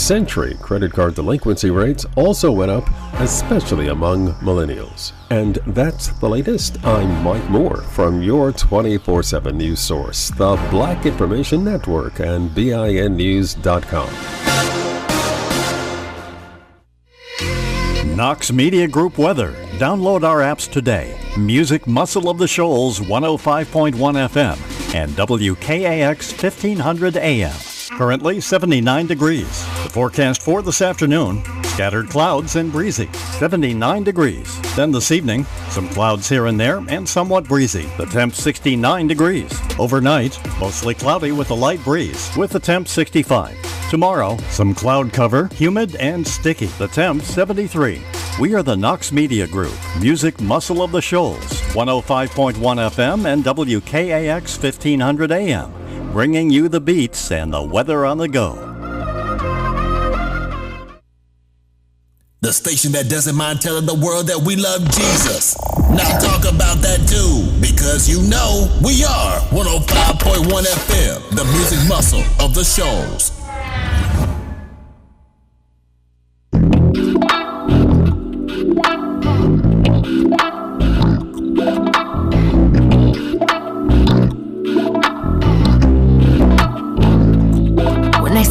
century, credit card delinquency rates also went up, especially among millennials. And that's the latest. I'm Mike Moore from your 24/7 news source, the Black Information Network and BINnews.com. Knox Media Group weather. Download our apps today. Music Muscle of the Shoals 105.1 FM and WKAX 1500 AM. Currently 79 degrees. The forecast for this afternoon, scattered clouds and breezy, 79 degrees. Then this evening, some clouds here and there and somewhat breezy. The temp 69 degrees. Overnight, mostly cloudy with a light breeze, with the temp 65. Tomorrow, some cloud cover, humid and sticky. The temp 73. We are the Knox Media Group, Music Muscle of the Shoals, 105.1 FM and WKAX 1500 AM, bringing you the beats and the weather on the go. The station that doesn't mind telling the world that we love Jesus. Now talk about that too, because you know we are 105.1 FM, the music muscle of the shows.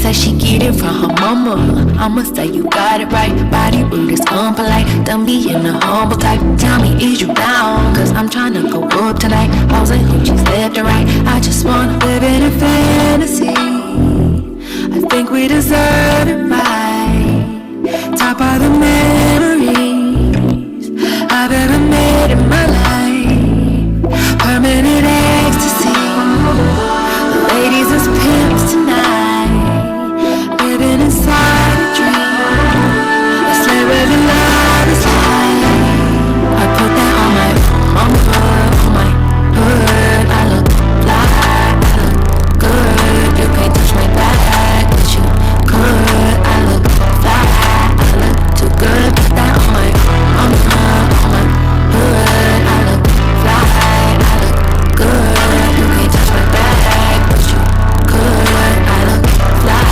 Say she get it from her mama, I'ma say you got it right. Body rude is unpolite, done being a humble type. Tell me, is you down? Cause I'm tryna go up tonight. Pausing hoochies left and right. I just wanna live in a fantasy. I think we deserve it right. Top of the memories I've ever made in my life. Permanent ecstasy. The ladies is pimps tonight. Living inside a dream. Let's live where the love is like. I put that on my hood. I look fly, I look good. You can't touch my back, but you could. I look fly, I look too good. Put that on my hood. I look fly, I look good. You can't touch my back, but you could. I look fly.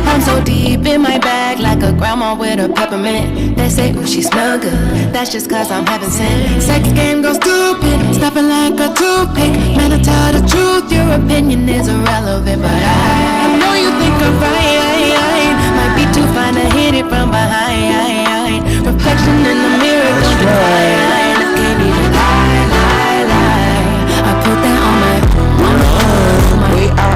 I'm so deep in my bag like a grandma with a peppermint. They say, ooh, she smell good. That's just cause I'm having sin. Sex game goes stupid, stopping like a toothpick. Man, to tell the truth, your opinion is irrelevant. But I know you think I'm right. Might be too fine to hit it from behind. Reflection in the mirror, don't define. Can't even lie. I put that on my we are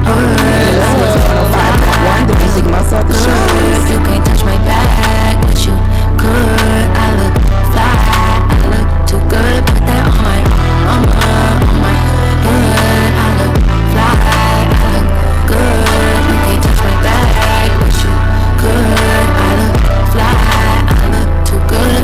on the music muscle of the shows. You can't touch my back, but you could. I look fly, I look too good. Put that on my hood. I look fly, I look good. You can't touch my back, but you could. I look fly, I look too good.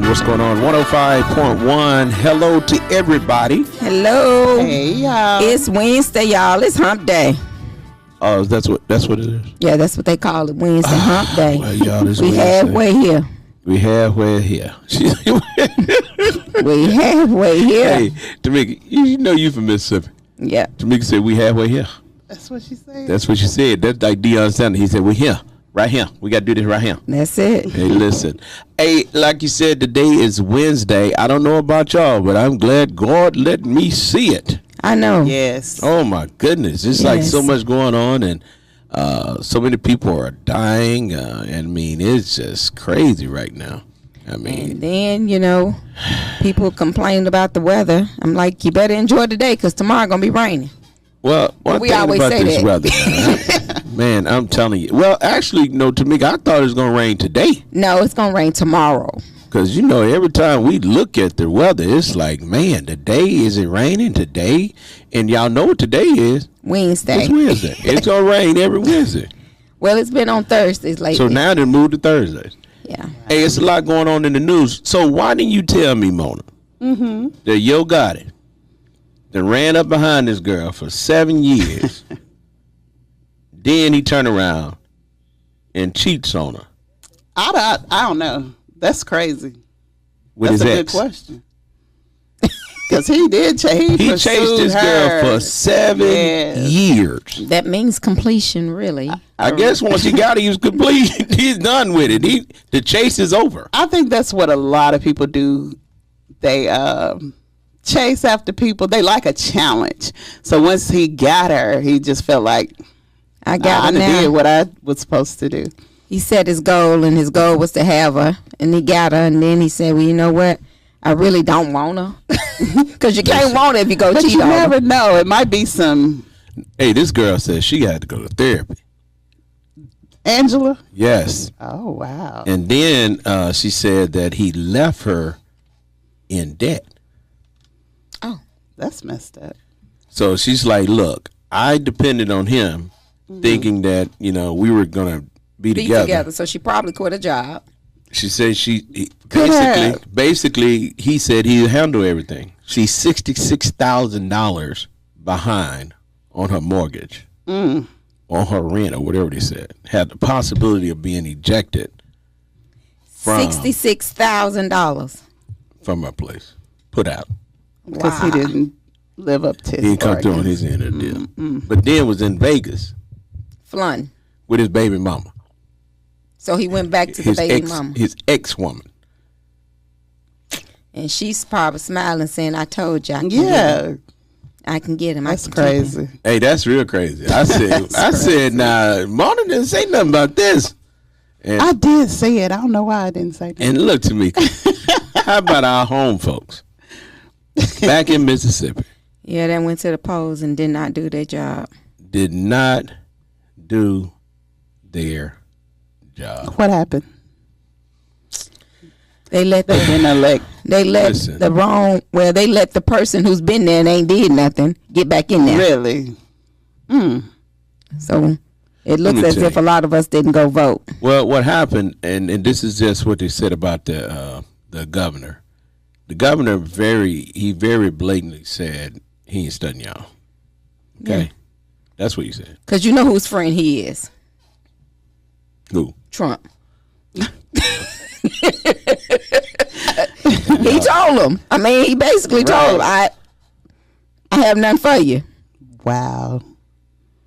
What's going on? 105.1. Hello to everybody. Hello. Hey, y'all. It's Wednesday, y'all. It's hump day. Oh, that's what it is? Yeah, that's what they call it, Wednesday, hump day. Well, y'all, this we halfway here. We halfway here. We halfway here. Hey, Tamika, you know you from Mississippi. Yeah. Tamika said we halfway here. That's what she said. That's what she said. That's like Deion Sanders. He said we here. Right here. We got to do this right here. That's it. Hey, listen. Hey, like you said, today is Wednesday. I don't know about y'all, but I'm glad God let me see it. I know. Yes. Oh, my goodness. It's like so much going on, and so many people are dying. I mean, it's just crazy right now. I mean, And then, people complain about the weather. I'm like, you better enjoy the day because tomorrow going to be raining. well, one We thing always about say this that. weather, man, I'm telling you. Well, actually, no, Tamika, I thought it was going to rain today. No, it's going to rain tomorrow. Because, every time we look at the weather, it's like, man, today, is it raining today? And y'all know what today is. Wednesday. It's Wednesday. It's going to rain every Wednesday. Well, it's been on Thursdays lately. So now they moved to Thursdays. Yeah. Hey, it's a lot going on in the news. So why didn't you tell me, Mona, that Yo Gotti that ran up behind this girl for 7 years, then he turned around and cheats on her I don't know. That's crazy. with That's his a ex? good question. Because he did change. He chased this girl for 7 years. That means completion, really. I guess once he got it, he was complete. He's done with it. The chase is over. I think that's what a lot of people do. They chase after people. They like a challenge. So once he got her, he just felt like I got I her now. did what I was supposed to do. He set his goal, and his goal was to have her, and he got her. And then he said, well, you know what? I really don't want her. Because you can't want her if you go But cheat you on her. never know. It might be some Hey, this girl said she had to go to therapy. Angela. Yes. Oh wow. And then she said that he left her in debt. Oh, That's messed up. So she's like, look, I depended on him thinking that, we were going to be be together. together. So she probably quit a job. She said Could have. basically he said he'd handle everything. She's $66,000 behind on her mortgage, on her rent or whatever they said. Had the possibility of being ejected from $66,000. from her place, put out. Because he didn't live up to his He didn't come through on bargains. his end of the deal. But then was in Vegas Flun. with his baby mama. So he went back to the baby mama. His ex-woman. And she's probably smiling, saying, I told you I can get Yeah, him. I can get him. that's I can keep him." crazy. Hey, that's real crazy. I said, nah, Mona didn't say nothing about this. And, I did say it. I don't know why I didn't say that. and look to me. How about our home folks back in Mississippi Yeah, they went to the polls and did not do their job. did not do their job? What happened? They let They the didn't elect. they let Listen. they let the person who's been there and ain't did nothing get back in there. Really? So it looks me as tell if you. a lot of us didn't go vote. Well, what happened, and this is just what they said about the governor. The governor very blatantly said he ain't studying y'all. Okay, Yeah. that's what he said. Because you know whose friend he is. Who? Trump. He told him. I mean, he basically told him, I have nothing for you. Wow.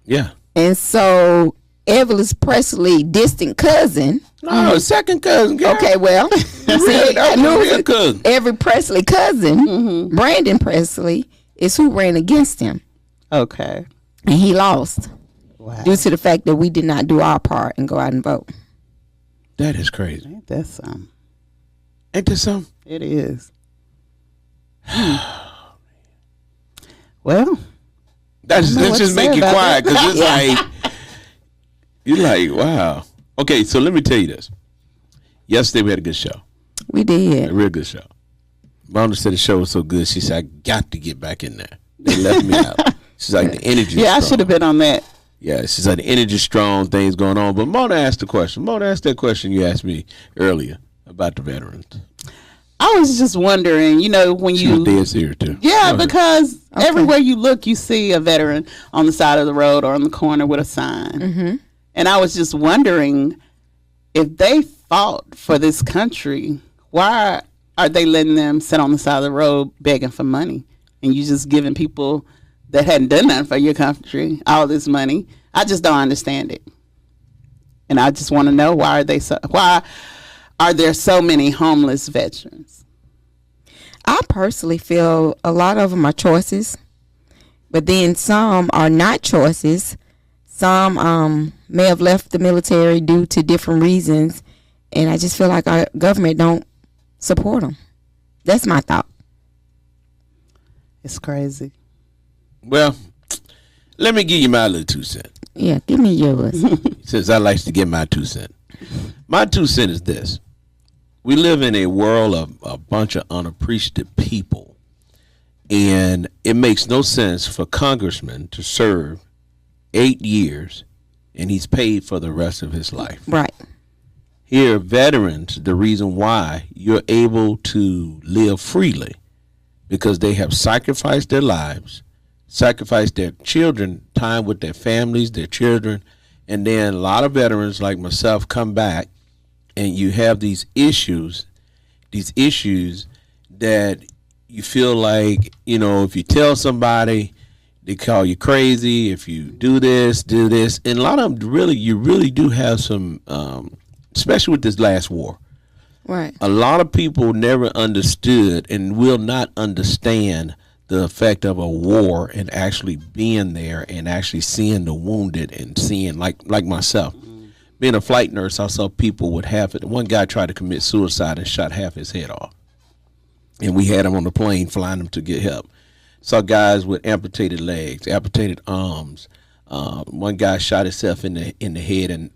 Yeah. And so Elvis Presley, distant cousin. No, second cousin. Girl. Okay, well, see, I knew it was cousin. every Presley cousin, Brandon Presley, is who ran against him. Okay. And he lost Wow. due to the fact that we did not do our part and go out and vote. That is crazy. Ain't that something? Ain't that something? It is. Well, That's I don't know let's what just to make say you about quiet that. because it's like you're like, wow. Okay, so let me tell you this. Yesterday we had a good show, We a did. real good show. Mona said the show was so good. She said, I got to get back in there. They left me out. She's like, the energy. yeah, I is strong. should have been on that. Yeah, she's like, the energy is strong, things going on. But Mona asked the question. Mona asked that question you asked me earlier about the veterans. I was just wondering, when She was you. dead serious too. Yeah, Go ahead. because everywhere you look, you see a veteran on the side of the road or on the corner with a sign. Mm-hmm. And I was just wondering if they fought for this country, why are they letting them sit on the side of the road begging for money? And you just giving people that hadn't done nothing for your country all this money. I just don't understand it. And I just want to know why are there so many homeless veterans? I personally feel a lot of them are choices, but then some are not choices. Some may have left the military due to different reasons, and I just feel like our government don't support them. That's my thought. It's crazy. Well, let me give you my little 2 cents. Yeah, give me yours. Since I like to give my 2 cents. My 2 cents is this. We live in a world of a bunch of unappreciative people. And it makes no sense for congressman to serve 8 years and he's paid for the rest of his life. Right. Here, veterans, the reason why you're able to live freely because they have sacrificed their lives, sacrificed their children, time with their families, their children, and then a lot of veterans like myself come back and you have these issues that you feel like, you know, if you tell somebody, they call you crazy. If you do this. And a lot of them you really do have some, especially with this last war. Right. A lot of people never understood and will not understand the effect of a war and actually being there and actually seeing the wounded and seeing like myself. Being a flight nurse, I saw people with half it. One guy tried to commit suicide and shot half his head off. And we had him on the plane flying him to get help. Saw guys with amputated legs, amputated arms. One guy shot himself in the head and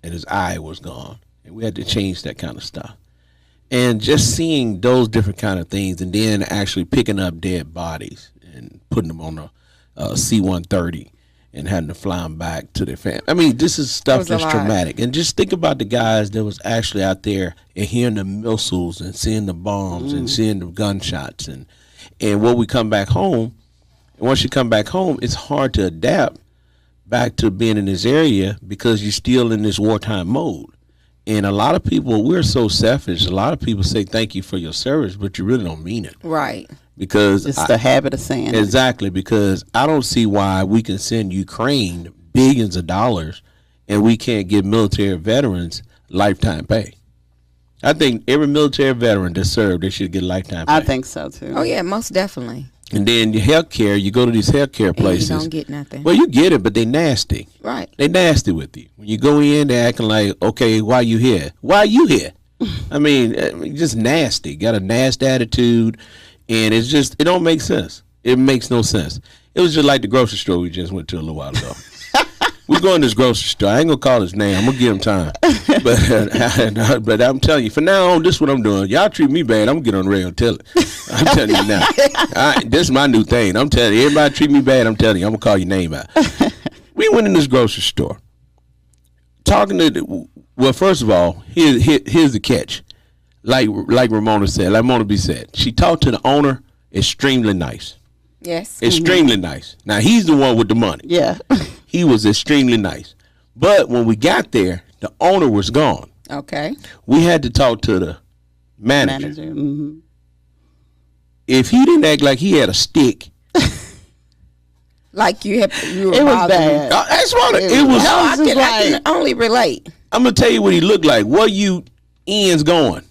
his eye was gone. And we had to change that kind of stuff. And just seeing those different kind of things and then actually picking up dead bodies and putting them on a C-130 and having to fly them back to their family. I mean, this is stuff that's traumatic. And just think about the guys that was actually out there and hearing the missiles and seeing the bombs and seeing the gunshots. And when we come back home, and once you come back home, it's hard to adapt back to being in this area because you're still in this wartime mode. And a lot of people, we're so selfish. A lot of people say thank you for your service, but you really don't mean it. Right. Because it's the habit of saying exactly, because I don't see why we can send Ukraine billions of dollars and we can't give military veterans lifetime pay. I think every military veteran that served, they should get lifetime pay. I think so too. Oh yeah, most definitely. And then your health care, you go to these health care places. And you don't get nothing. Well, you get it, but they nasty. Right. They nasty with you. When you go in, they acting like, okay, why you here? Why you here? I mean, just nasty. Got a nasty attitude. And it's just, it don't make sense. It makes no sense. It was just like the grocery store we just went to a little while ago. We go in this grocery store. I ain't gonna call his name. I'm gonna give him time. But I'm telling you, for now on, this is what I'm doing. Y'all treat me bad, I'm gonna get on the radio and tell it. I'm telling you now. This is my new thing. I'm telling you, everybody treat me bad, I'm telling you, I'm gonna call your name out. We went in this grocery store. Talking to, well, first of all, here's the catch. Like Ramona said, like Mona B said, she talked to the owner extremely nice. Yes. Extremely nice. Now, he's the one with the money. Yeah. He was extremely nice. But when we got there, the owner was gone. Okay. We had to talk to the manager. Mm-hmm. If he didn't act like he had a stick. Like you were it was bad. That's what it was. No, I can only relate. I'm going to tell you what he looked like. Where you ends going?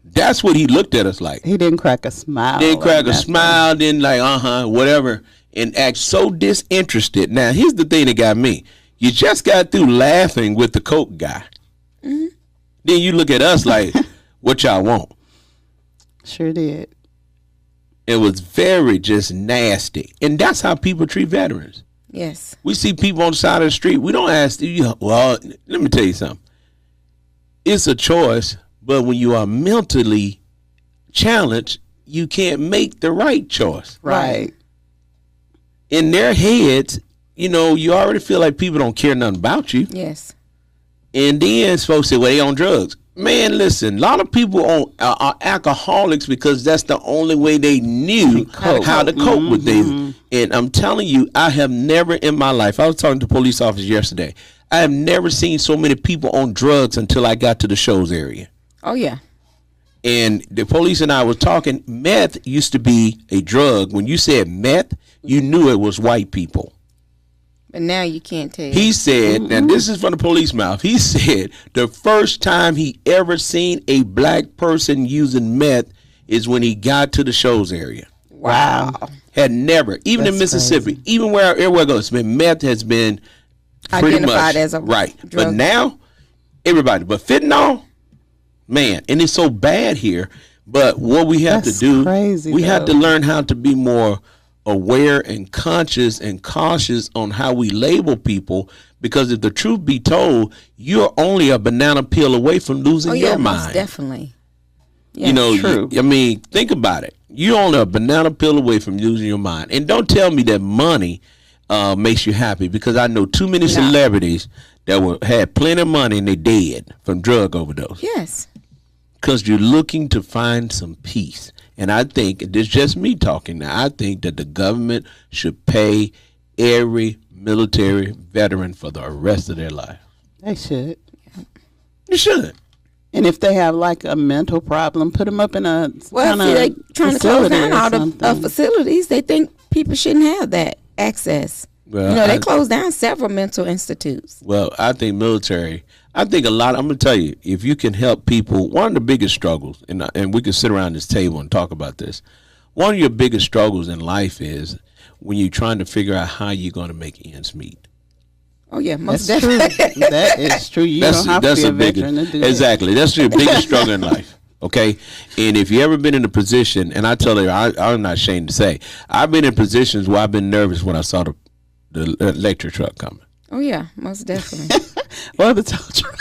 That's what he looked at us like. He didn't crack a smile. Didn't crack a smile, didn't like, whatever, and act so disinterested. Now, here's the thing that got me. You just got through laughing with the Coke guy. Mm-hmm. Then you look at us like, what y'all want? Sure did. It was very just nasty. And that's how people treat veterans. Yes. We see people on the side of the street. We don't ask, well, let me tell you something. It's a choice. But when you are mentally challenged, you can't make the right choice. Right. In their heads, you already feel like people don't care nothing about you. Yes. And then folks say, well, they on drugs. Man, listen, a lot of people are alcoholics because that's the only way they knew how to cope with things. And I'm telling you, I have never in my life, I was talking to a police officer yesterday, I have never seen so many people on drugs until I got to the shows area. Oh, yeah. And the police and I was talking, meth used to be a drug. When you said meth, you knew it was white people. But now you can't tell. He said, and this is from the police mouth, he said the first time he ever seen a black person using meth is when he got to the shows area. Wow. Had never, even in Mississippi, crazy. Even everywhere it goes, meth has been pretty identified much as a right. drug. But now, everybody, but fentanyl, Man, and it's so bad here. But what we have That's to do, crazy, we have to though. learn how to be more aware and conscious and cautious on how we label people, because if the truth be told, you're only a banana peel away from losing your most mind. definitely. Yeah, You know, true. I mean, think about it. You're only a banana peel away from losing your mind. And don't tell me that money makes you happy, because I know too many celebrities that had plenty of money and they dead from drug overdose. Yes. Because you're looking to find some peace. And I think, this is just me talking now, I think that the government should pay every military veteran for the rest of their life. They should. You should. And if they have like a mental problem, put them up in a Well, kind see, they of trying to close facility down or all the something. facilities. They think people shouldn't have that access. Well, They closed down several mental institutes. Well, I think a lot, I'm going to tell you, if you can help people, one of the biggest struggles, and we can sit around this table and talk about this, one of your biggest struggles in life is when you're trying to figure out how you're going to make ends meet. Oh yeah, most That's true. definitely. That is true. You don't have to be a veteran to do that. Exactly. That's your biggest struggle in life. Okay. And if you ever been in a position, and I tell you, I'm not ashamed to say, I've been in positions where I've been nervous when I saw the electric truck coming. Oh yeah, most definitely. Or the tow truck.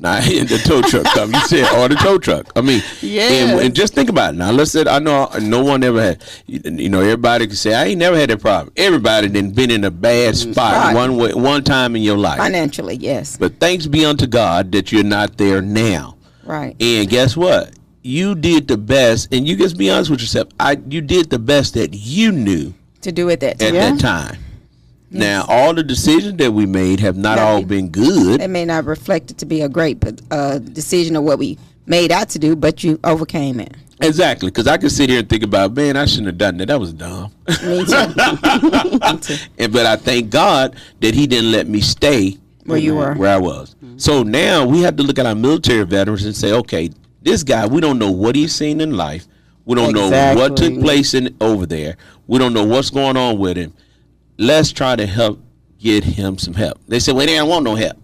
Now, the tow truck come. You said, or the tow truck. I mean, Yes. and just think about it. Now, let's say, I know no one ever had, everybody can say, I ain't never had that problem. Everybody done been in a bad spot Right. one time in your life. Financially, yes. But thanks be unto God that you're not there now. Right. And guess what? You did the best, and you just be honest with yourself. You did the best that you knew To do it that at time. that time. Now, all the decisions that we made have not all been good. It may not reflect it to be a great decision of what we made out to do, but you overcame it. Exactly, because I could sit here and think about, man, I shouldn't have done that. That was dumb. Me too. But I thank God that He didn't let me stay Where you were. where I was. So now we have to look at our military veterans and say, okay, this guy, we don't know what he's seen in life. We don't know what took Exactly. place over there. We don't know what's going on with him. Let's try to help get him some help. They said, well, they don't want no help.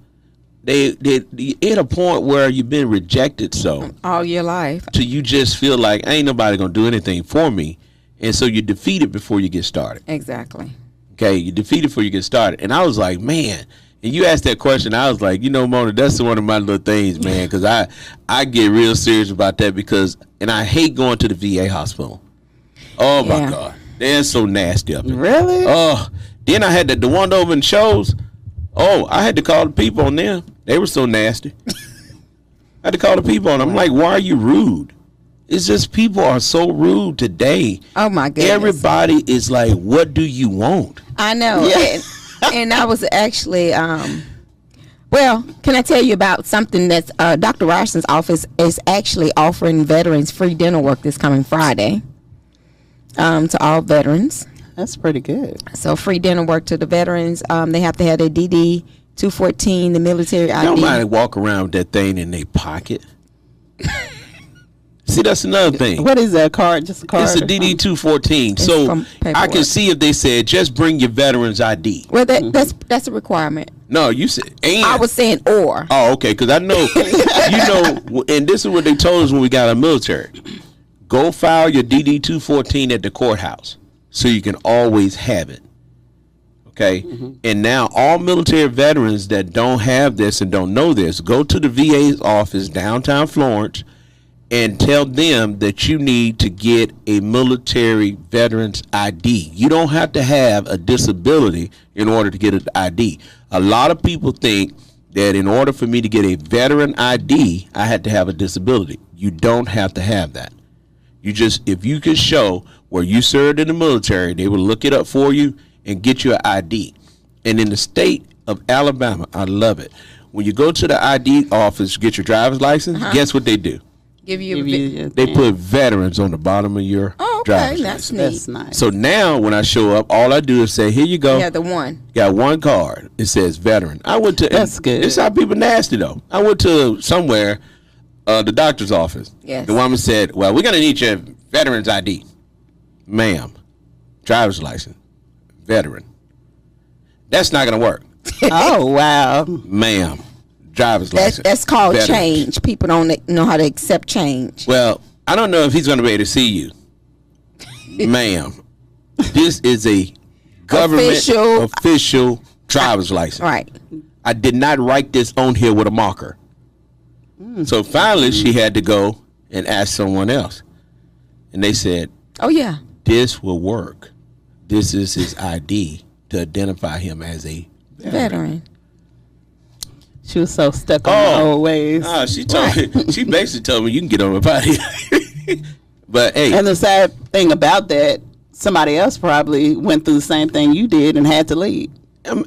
They at a point where you've been rejected All your life. till you just feel like ain't nobody gonna do anything for me, and so you're defeated before you get started. Exactly. Okay, you're defeated before you get started. And I was like, man. And you asked that question, I was like, Mona, that's one of my little things, man, because I get real serious about that and I hate going to the VA hospital. Oh my Yeah. God, they're so nasty up there. Really? Oh, then I had the one over in shows. Oh, I had to call the people on them. They were so nasty. I had to call the people on them. I'm like, why are you rude? It's just people are so rude today. Oh my goodness. Everybody is like, what do you want? I know. Yeah. And I was actually, well, can I tell you about something that's Dr. Ryerson's office is actually offering veterans free dental work this coming Friday to all veterans. That's pretty good. So free dental work to the veterans. They have to have their DD 214, the military ID. Nobody walk around with that thing in their pocket. See, that's another thing. What is that card? Just a card? It's a or DD 214. It's So from I can paperwork. see if they said just bring your veteran's ID. Well, that's a requirement. No, you said and. I was saying or. Oh, okay, because I know, and this is what they told us when we got our military. Go file your DD 214 at the courthouse so you can always have it. Okay? And now all military veterans that don't have this and don't know this, go to the VA's office downtown Florence and tell them that you need to get a military veteran's ID. You don't have to have a disability in order to get an ID. A lot of people think that in order for me to get a veteran ID, I had to have a disability. You don't have to have that. You just, if you can show where you served in the military, they will look it up for you and get you an ID. And in the state of Alabama, I love it. When you go to the ID office, get your driver's license, guess what they do? Give you. Give you your They thing. put veterans on the bottom of your Oh, okay, driver's that's license. neat. That's nice. So now when I show up, all I do is say, here you go. Yeah, the one. Got one card. It says veteran. I went to. That's good. This is how people nasty though. I went to somewhere, the doctor's office. Yes. The woman said, well, we're going to need your veteran's ID. Ma'am, driver's license, veteran. That's not going to work. Oh, wow. Ma'am, driver's license. That's called veterans. change. People don't know how to accept change. Well, I don't know if he's going to be able to see you, ma'am. This is a government official driver's license. Right. I did not write this on here with a marker. So finally, she had to go and ask someone else, and they said, "Oh yeah, this will work. This is his ID to identify him as a veteran." She was so stuck on her old ways. She told me. She basically told me you can get on up out of here. But hey, and the sad thing about that, somebody else probably went through the same thing you did and had to leave.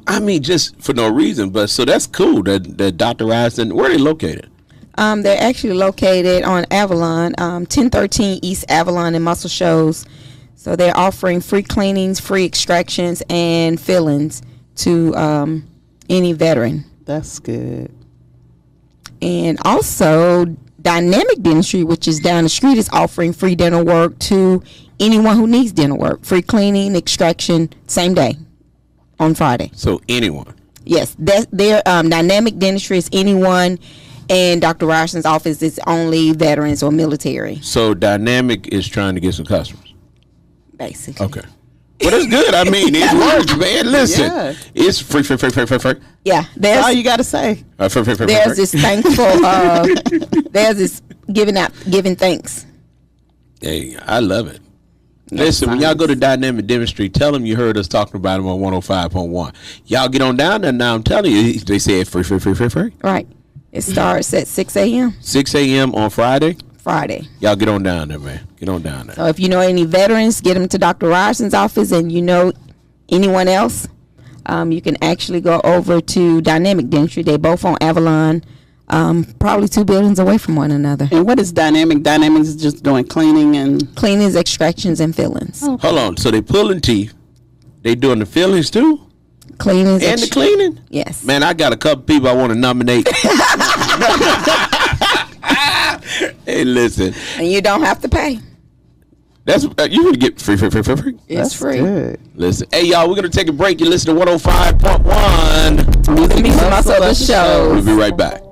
I mean, just for no reason. But so that's cool. That Dr. Ryerson, where are they located? They're actually located on Avalon, 1013 East Avalon in Muscle Shoals. So they're offering free cleanings, free extractions, and fillings to any veteran. That's good. And also, Dynamic Dentistry, which is down the street, is offering free dental work to anyone who needs dental work. Free cleaning, extraction, same day on Friday. So anyone? Yes, their Dynamic Dentistry is anyone. And Dr. Ryerson's office is only veterans or military. So Dynamic is trying to get some customers. Basically. Okay. Well, that's good. I mean, it works, man. Listen, it's free. Yeah, that's all you got to say. There's this thankful. There's this giving thanks. Hey, I love it. Listen, when y'all go to Dynamic Dentistry, tell them you heard us talking about them on 105.1. Y'all get on down there now. I'm telling you, they say it's free. Right. It starts at 6 a.m. 6 a.m. on Friday? Friday. Y'all get on down there, man. Get on down there. So if you know any veterans, get them to Dr. Ryerson's office, and you know anyone else, you can actually go over to Dynamic Dentistry. They both on Avalon, probably 2 buildings away from one another. And what is Dynamic? Dynamic is just doing cleanings, extractions, and fillings. Oh. Hold on. So they pulling teeth. They doing the fillings too? Cleanings and the cleaning? Yes. Man, I got a couple people I want to nominate. Hey, listen. And you don't have to pay. That's you would get free. It's That's free. Good. Listen, hey y'all, we're gonna take a break. You listen to 105.1 Music Muscle of the Show. We'll be right back.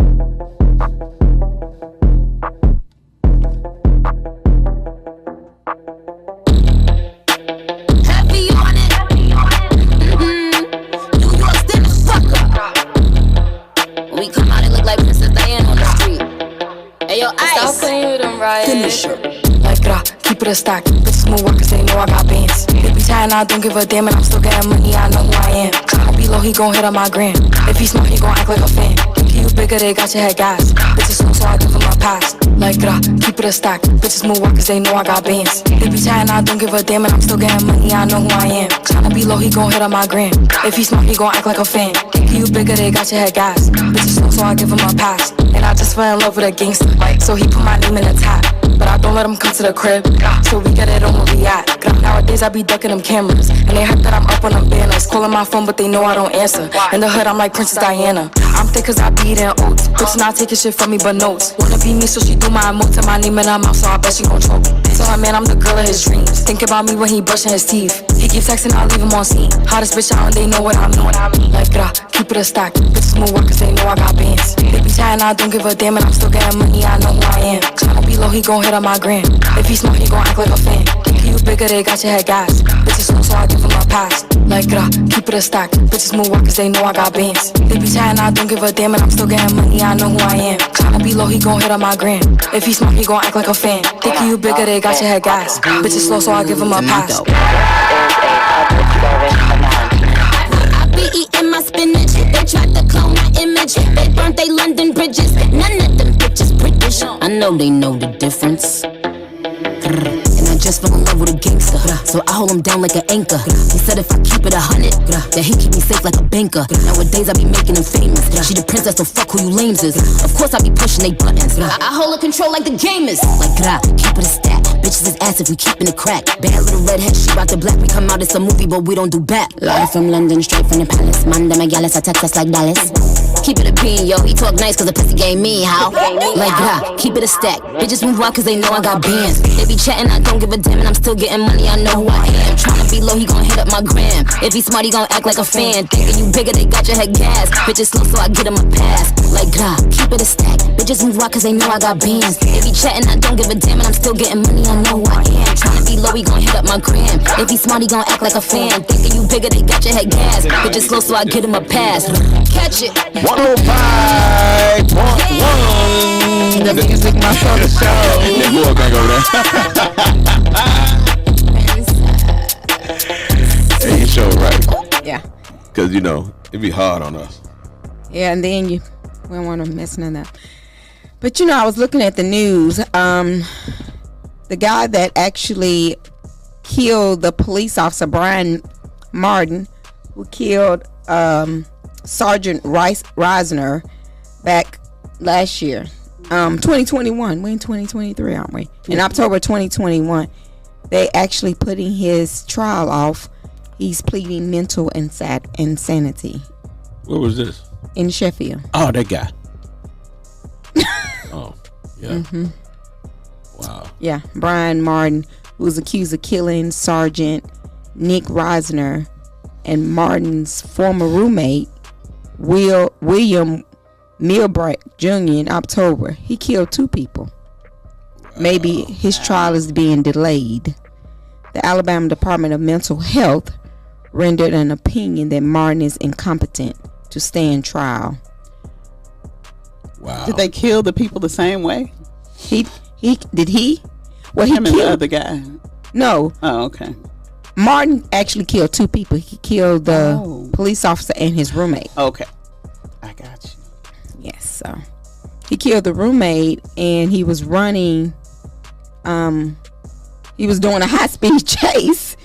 Keep it a stock, bitches move work cause they know I got bands. They be tired, I don't give a damn, and I'm still getting money, I know who I am. Tryna be low, he gon' hit on my gram. If he smart, he gon' act like a fan. Think you bigger, they got your head gas. Bitches slow, so I give him a pass. Like keep it a stock, bitches move work cause they know I got bands. They be tired, I don't give a damn, and I'm still getting money, I know who I am. Tryna be low, he gon' hit on my gram. If he smart, he gon' act like a fan. Think you bigger, they got your head gas. Bitches slow, so I give him a pass. And I just fell in love with a gangster, so he put my name in the top. But I don't let him come to the crib, so we get it on where we at. Nowadays I be ducking them cameras, and they hype that I'm up on them banners. Calling my phone, but they know I don't answer. In the hood, I'm like Princess Diana. I'm thick cause I be eating oats. Bitch not taking shit from me but notes. Wanna be me, so she do my emotes and my name in her mouth, so I bet she gon' choke. Tell her man I'm the girl of his dreams. Think about me when he brushing his teeth. He keep texting, I leave him on scene. Hottest bitch out and they know what I mean. Like keep it a stock. Bitches move work cause they know I got bands. They be tired, I don't give a damn, and I'm still getting money, I know who I am. Tryna be low, he gon' hit on my gram. If he smart, he gon' act like a fan. Think you bigger, they got your head gas. Bitches slow, so I give him a pass. Like keep it a stock. Bitches move work cause they know I got bands. They be tired, I don't give a damn, and I'm still getting money, I know who I am. Tryna be low, he gon' hit on my gram. If he smart, he gon' act like a fan. Think you bigger, they got your head gas. Bitches slow, so I give him a pass. I be eating my spinach. They tried to clone my image. They burnt they London bridges. None of them bitches British. I know they know the difference. And I just fell in love with a gangster, so I hold him down like an anchor. He said if I keep it 100, that he keep me safe like a banker. Nowadays I be making him famous. She the princess, so fuck who you lames is. Of course I be pushing they buttons. I hold the control like the gamers. Like keep it a stat. Bitches is ass if we keepin' it crack. Bad little redhead, she bout the black. We come out, it's a movie, but we don't do back. Live from London, straight from the palace. Man, them a gallus, I text us like Dallas. Keep it a bean, yo. He talk nice cause the pussy game mean, how? Like, keep it a stack. Bitches move out cause they know I got bands. They be chatting, I don't give a damn, and I'm still getting money, I know who I am. Tryna be low, he gon' hit up my gram. If he smart, he gon' act like a fan. Thinking you bigger, they got your head gas. Bitches slow, so I get him a pass. Like, keep it a stack. Bitches move out cause they know I got bands. They be chatting, I don't give a damn, and I'm still getting money, I know who I am. Tryna be low, he gon' hit up my gram. If he smart, he gon' act like a fan. Thinking you bigger, they got your head gas. Bitches slow, so I get him a pass. Catch it. 105.1. The music must of the show. That boy back over there. Hey, you show right. Yeah. Because, you know, it'd be hard on us. Yeah, and then we don't want to mess none up. But, you know, I was looking at the news. The guy that actually killed the police officer, Brian Martin, who killed Sergeant Reisner back last year, 2021. We're in 2023, aren't we? In October 2021, they actually putting his trial off. He's pleading mental insanity. Where was this? In Sheffield. Oh, that guy. Oh, yeah. Mm-hmm. Wow. Yeah, Brian Martin, who was accused of killing Sergeant Nick Reisner and Martin's former roommate, William Milbright Jr. in October. He killed 2 people. Maybe his trial is being delayed. The Alabama Department of Mental Health rendered an opinion that Martin is incompetent to stand trial. Wow. Did they kill the people the same way? Did he? Well, he Him killed and the other guy. No. Oh, okay. Martin actually killed 2 people. He killed the police officer and his roommate. Okay. I got you. Yes, so he killed the roommate and he was running. He was doing a high-speed chase,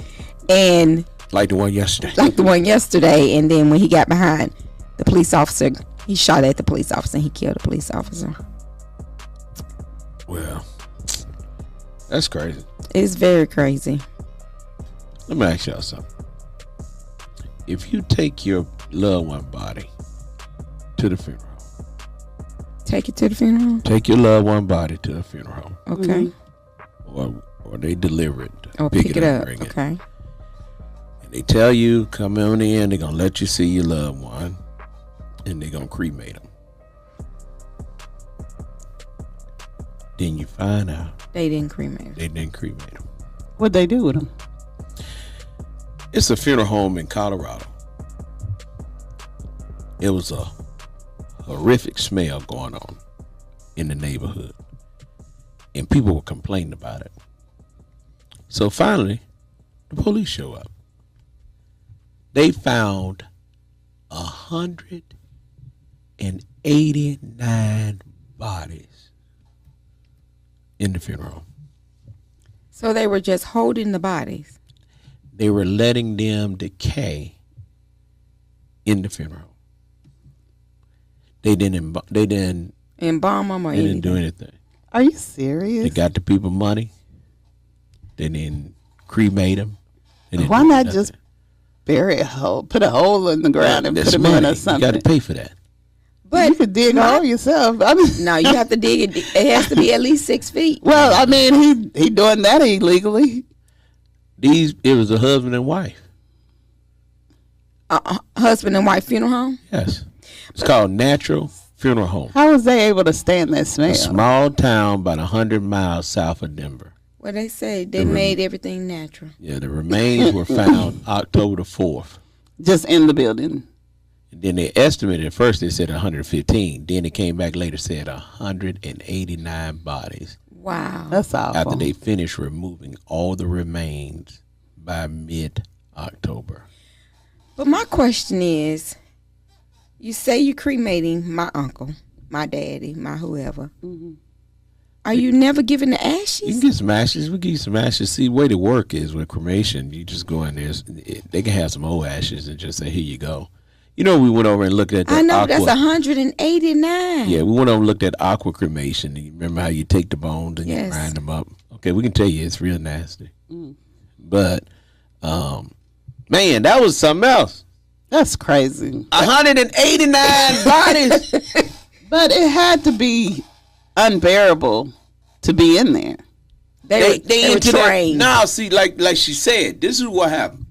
and like the one yesterday. And then when he got behind the police officer, he shot at the police officer and he killed the police officer. Well, that's crazy. It's very crazy. Let me ask y'all something. If you take your loved one body to the funeral, take it to the funeral. Take your loved one body to the funeral home. Okay. Or they deliver it. Or pick it up. Okay. And they tell you, come on in, they're going to let you see your loved one, and they're going to cremate them. Then you find out they didn't cremate him. What'd they do with him? It's a funeral home in Colorado. It was a horrific smell going on in the neighborhood, and people were complaining about it. So finally, the police show up. They found 189 bodies in the funeral home. So they were just holding the bodies. They were letting them decay in the funeral. They didn't embalm them or they didn't do anything. Are you serious? They got the people money. They didn't cremate them. Why not just bury a hole, put a hole in the ground and put them in or something? You got to pay for that. But you could dig a hole yourself. I mean, no, you have to dig it. It has to be at least 6 feet. Well, I mean, he doing that illegally. It was a husband and wife. Husband and wife funeral home? Yes. It's called Natural Funeral Home. How was they able to stand that smell? A small town about 100 miles south of Denver. Well, they say they made everything natural. Yeah, the remains were found October the 4th. Just in the building. And then they estimated, at first they said 115. Then it came back later, said 189 bodies. Wow. That's awful. After they finished removing all the remains by mid-October. But my question is, you say you're cremating my uncle, my daddy, my whoever. Mm-hmm. Are you never giving the ashes? You can get some ashes. We give you some ashes. See, the way the work is with cremation, you just go in there. They can have some old ashes and just say, here you go. You know, we went over and looked at that. I know, that's 189. Yeah, we went over and looked at aqua cremation. You remember how you take the bones and you grind them up? Okay, we can tell you it's real nasty. Mm. But, man, that was something else. That's crazy. 189 bodies. But it had to be unbearable to be in there. They were into trained. that. Now, see, like she said, this is what happened.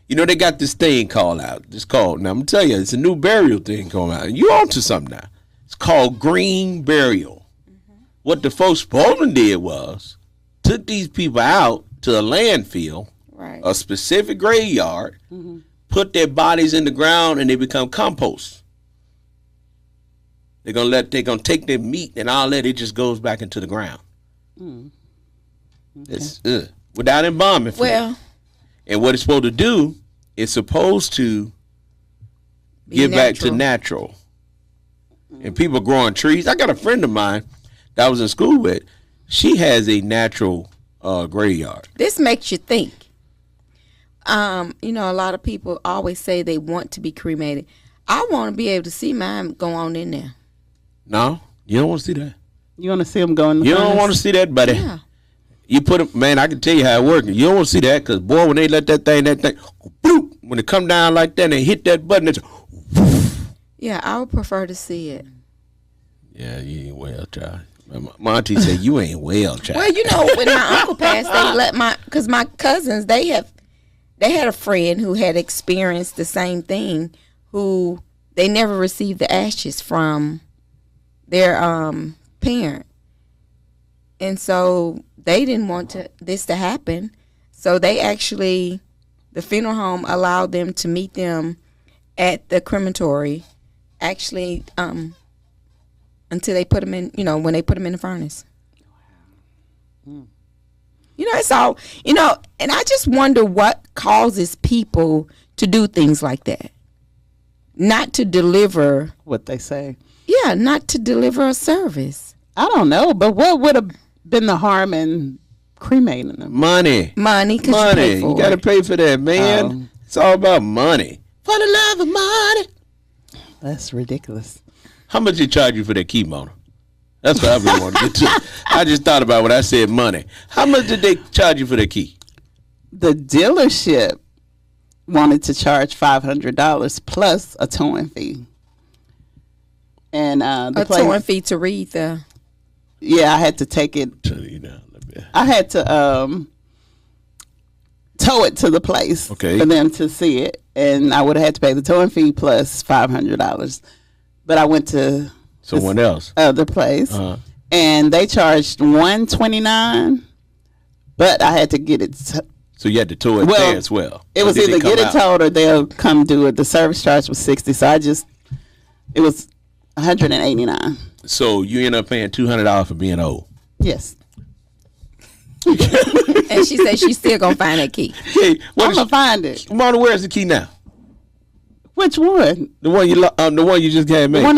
You know, they got this thing called out. It's called, now I'm going to tell you, it's a new burial thing coming out. And you on to something now. It's called green burial. Mm-hmm. What the folks Poland did was took these people out to a landfill, right, a specific graveyard, put their bodies in the ground, and they become compost. They're gonna take their meat and all that. It just goes back into the ground. Okay. It's without embalming. Well, and what it's supposed to do, it's supposed to get back to natural. And people growing trees. I got a friend of mine that I was in school with. She has a natural graveyard. This makes you think. You know, a lot of people always say they want to be cremated. I want to be able to see mine go on in there. No, you don't want to see that. You want to see them go in the You furnace? don't want to see that, buddy. Yeah. You put them, man, I can tell you how it works. You don't want to see that because, boy, when they let that thing, bloop, when it come down like that and they hit that button, it's Yeah, I would prefer to see it. Yeah, you ain't well, child. My auntie said, you ain't well, child. Well, you know, when my uncle passed, they let because my cousins, they had a friend who had experienced the same thing, who they never received the ashes from their parent. And so they didn't want this to happen. So they actually, the funeral home allowed them to meet them at the crematory, actually, until they put them in, you know, when they put them in the furnace. You know, it's all, you know, and I just wonder what causes people to do things like that. Not to deliver. What they say. Yeah, not to deliver a service. I don't know, but what would have been the harm in cremating them? Money. Money. You got to pay for that, man. It's all about money. For the love of money. That's ridiculous. How much they charge you for that key, Mona? That's what I really want to get to. I just thought about when I said money. How much did they charge you for that key? The dealership wanted to charge $500 plus a towing fee. And the towing fee to read the. Yeah, I had to take it. I had to tow it to the place for them to see it, and I would have had to pay the towing fee plus $500. But I went to someone else, other place, and they charged $129. But I had to get it. So you had to tow it there as well. It was either get it towed or they'll come do it. The service charge was $60, so it was $189. So you end up paying $200 for being old. Yes. And she said she's still gonna find that key. Hey, I'm gonna find it. Mona, where's the key now? Which one? The one you just had made. The one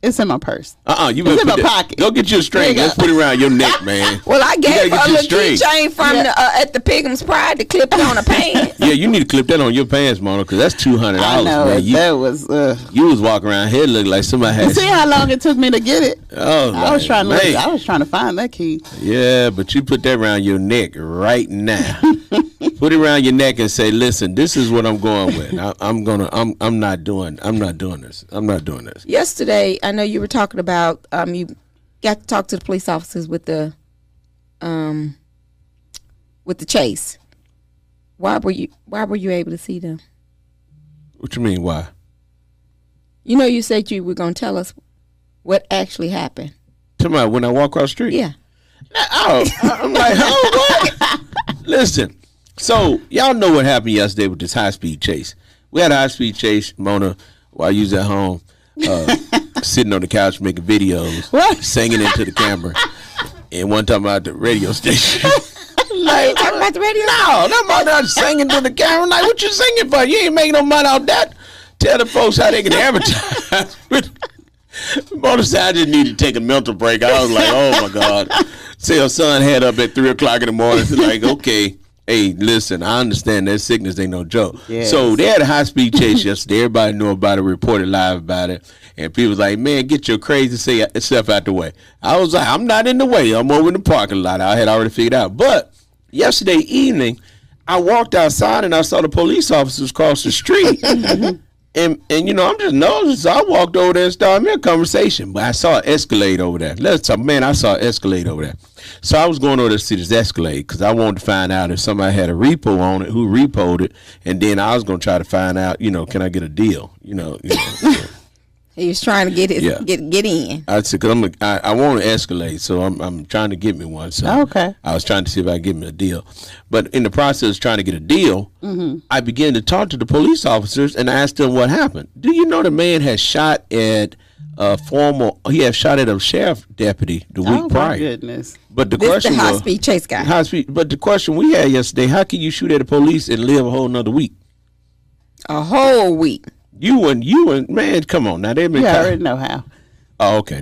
it's in my purse. You it's in my pocket. Go get you a string. Let's put it around your neck, man. Well, I gave her a little keychain from at the Pilgrim's Pride to clip it on her pants. Yeah, you need to clip that on your pants, Mona, because that's $200. I know, man. That was. You was walking around here looking like somebody had. You see how long it took me to get it? Oh, I was trying to find that key. Yeah, but you put that around your neck right now. Put it around your neck and say, "Listen, this is what I'm going with. I'm not doing this. I'm not doing this." Yesterday, I know you were talking about you got to talk to the police officers with the chase. Why were you able to see them? What you mean? Why? You know, you said you were going to tell us what actually happened. Tell me when I walk across the street. Yeah. I'm like, what? Listen. So, y'all know what happened yesterday with this high-speed chase. We had a high-speed chase, Mona, while you was at home, sitting on the couch making videos, singing into the camera, and one time about the radio station. Like, talking about the radio? No, I'm not singing to the camera. Like, what you singing for? You ain't making no money out that. Tell the folks how they can advertise. Mona said, I just need to take a mental break. I was like, oh, my God. See, her son had up at 3 o'clock in the morning. Like, okay. Hey, listen, I understand that sickness ain't no joke. Yes. So they had a high-speed chase yesterday. Everybody knew about it, reported live about it. And people was like, man, get your crazy stuff out the way. I was like, I'm not in the way. I'm over in the parking lot. I had already figured out. But yesterday evening, I walked outside and I saw the police officers cross the street. And you know, I'm just nosy, so I walked over there and started me a conversation. But I saw an Escalade over there. I saw an Escalade over there. So I was going over there to see this Escalade because I wanted to find out if somebody had a repo on it, who repoed it, and then I was going to try to find out, you know, can I get a deal? You know. He was trying to get in. I said, cause I want an Escalade, so I'm trying to get me one. So okay. I was trying to see if I could get me a deal. But in the process of trying to get a deal, I began to talk to the police officers and I asked them what happened. Do you know the man had shot at he had shot at a sheriff deputy the week prior. Oh my goodness. But the This question the high was, speed chase guy. but the question we had yesterday, how can you shoot at the police and live a whole nother week? A whole week. You and man, come on now. They've been. You already know how. Oh, okay.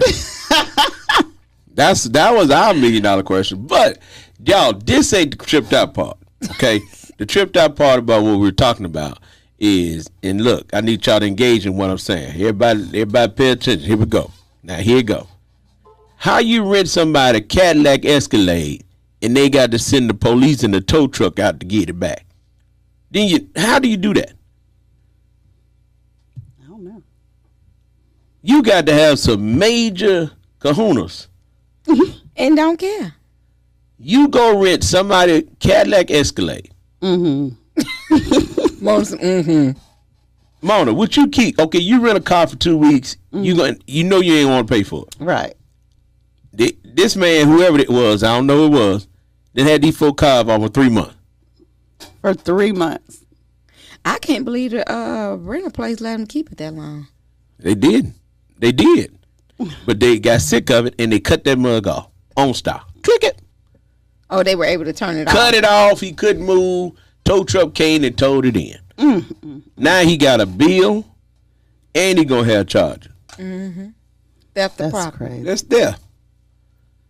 that was our $1 million question. But y'all, this ain't the tripped out part. Okay, the tripped out part about what we're talking about is, and look, I need y'all to engage in what I'm saying. Everybody pay attention. Here we go. Now here you go. How you rent somebody a Cadillac Escalade and they got to send the police and the tow truck out to get it back? How do you do that? You got to have some major kahunas. And don't care. You go rent somebody Cadillac Escalade. Mona, what you keep? Okay, you rent a car for 2 weeks. You know you ain't want to pay for it. Right. This man, whoever it was, I don't know who it was, then had these 4 cars over 3 months. For 3 months. I can't believe the rental place let them keep it that long. They did. But they got sick of it and they cut that mug off on style. Click it. Oh, they were able to turn it off. Cut it off. He couldn't move. Tow truck came and towed it in. Now he got a bill and he gonna have charges. Theft of That's property. crazy. That's there.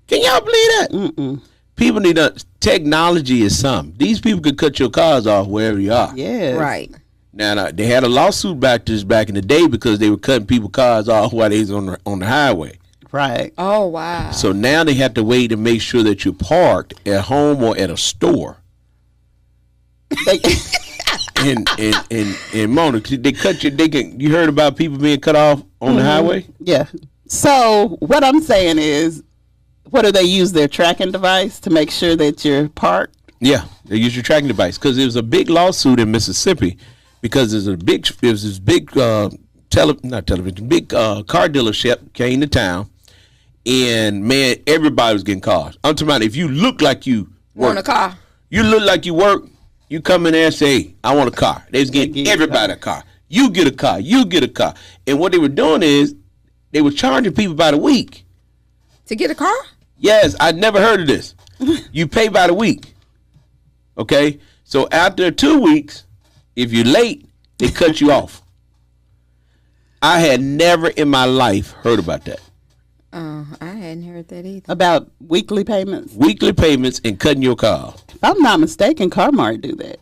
Can y'all believe that? People need technology is something. These people could cut your cars off wherever you are. Yeah. Right. Now they had a lawsuit back in the day because they were cutting people's cars off while they was on the highway. Right. Oh, wow. So now they have to wait to make sure that you're parked at home or at a store. And Mona, they cut you. You heard about people being cut off on the highway? Yeah. So what I'm saying is, what do they use their tracking device to make sure that you're parked? Yeah, they use your tracking device because there was a big lawsuit in Mississippi because there's this big car dealership came to town, and man, everybody was getting cars. I'm talking about if you look like you work, Want a car? You look like you work. You come in there and say, hey, I want a car. They was getting everybody a car. You get a car. You get a car. And what they were doing is they were charging people by the week. To get a car? Yes, I'd never heard of this. You pay by the week. Okay? So after 2 weeks, if you're late, they cut you off. I had never in my life heard about that. Oh, I hadn't heard that either. About weekly payments? Weekly payments and cutting your car off. If I'm not mistaken, Carmart do that.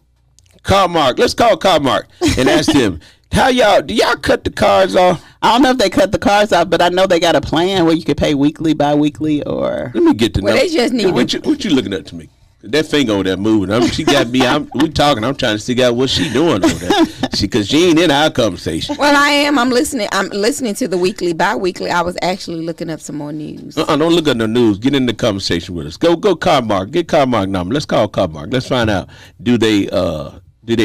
Carmart. Let's call Carmart and ask them, do y'all cut the cars off? I don't know if they cut the cars off, but I know they got a plan where you could pay weekly, bi-weekly, or... Let me get to know. They just need what you looking at to me? That finger over there moving. She got me. We talking. I'm trying to figure out what she doing over there. Because she ain't in our conversation. Well, I am. I'm listening. I'm listening to the weekly, bi-weekly. I was actually looking up some more news. Don't look at the news. Get in the conversation with us. Go Carmark. Get Carmark number. Let's call Carmark. Let's find out. Do they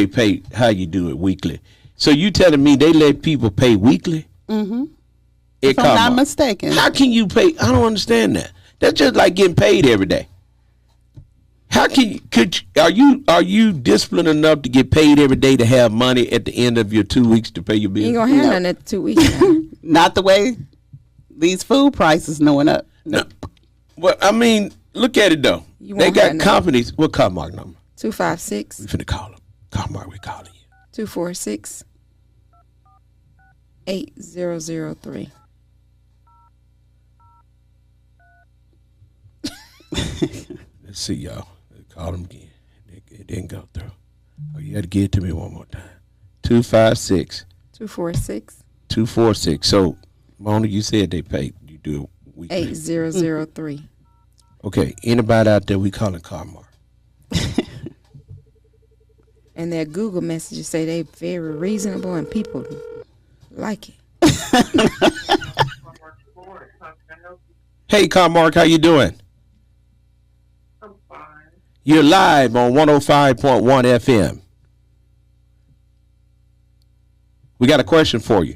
pay? How you do it weekly? So you telling me they let people pay weekly? Mm-hmm. If I'm not mistaken. How can you pay? I don't understand that. That's just like getting paid every day. How can are you disciplined enough to get paid every day to have money at the end of your 2 weeks to pay your bills? You ain't gonna have none at 2 weeks. Not the way these food prices going up. No. Well, I mean, look at it though. They got companies. What Carmark number? 256. We finna call them. Carmark, we calling you. 246 8003. Let's see, y'all. Call them again. It didn't go through. Oh, you had to give it to me one more time. 256 246 246. So, Mona, you said they pay. You do it weekly. 8003. Okay. Anybody out there, we calling Carmark. And their Google messages say they very reasonable and people Like it. Hey, Carmark, how you doing? I'm fine. You're live on 105.1 FM. We got a question for you.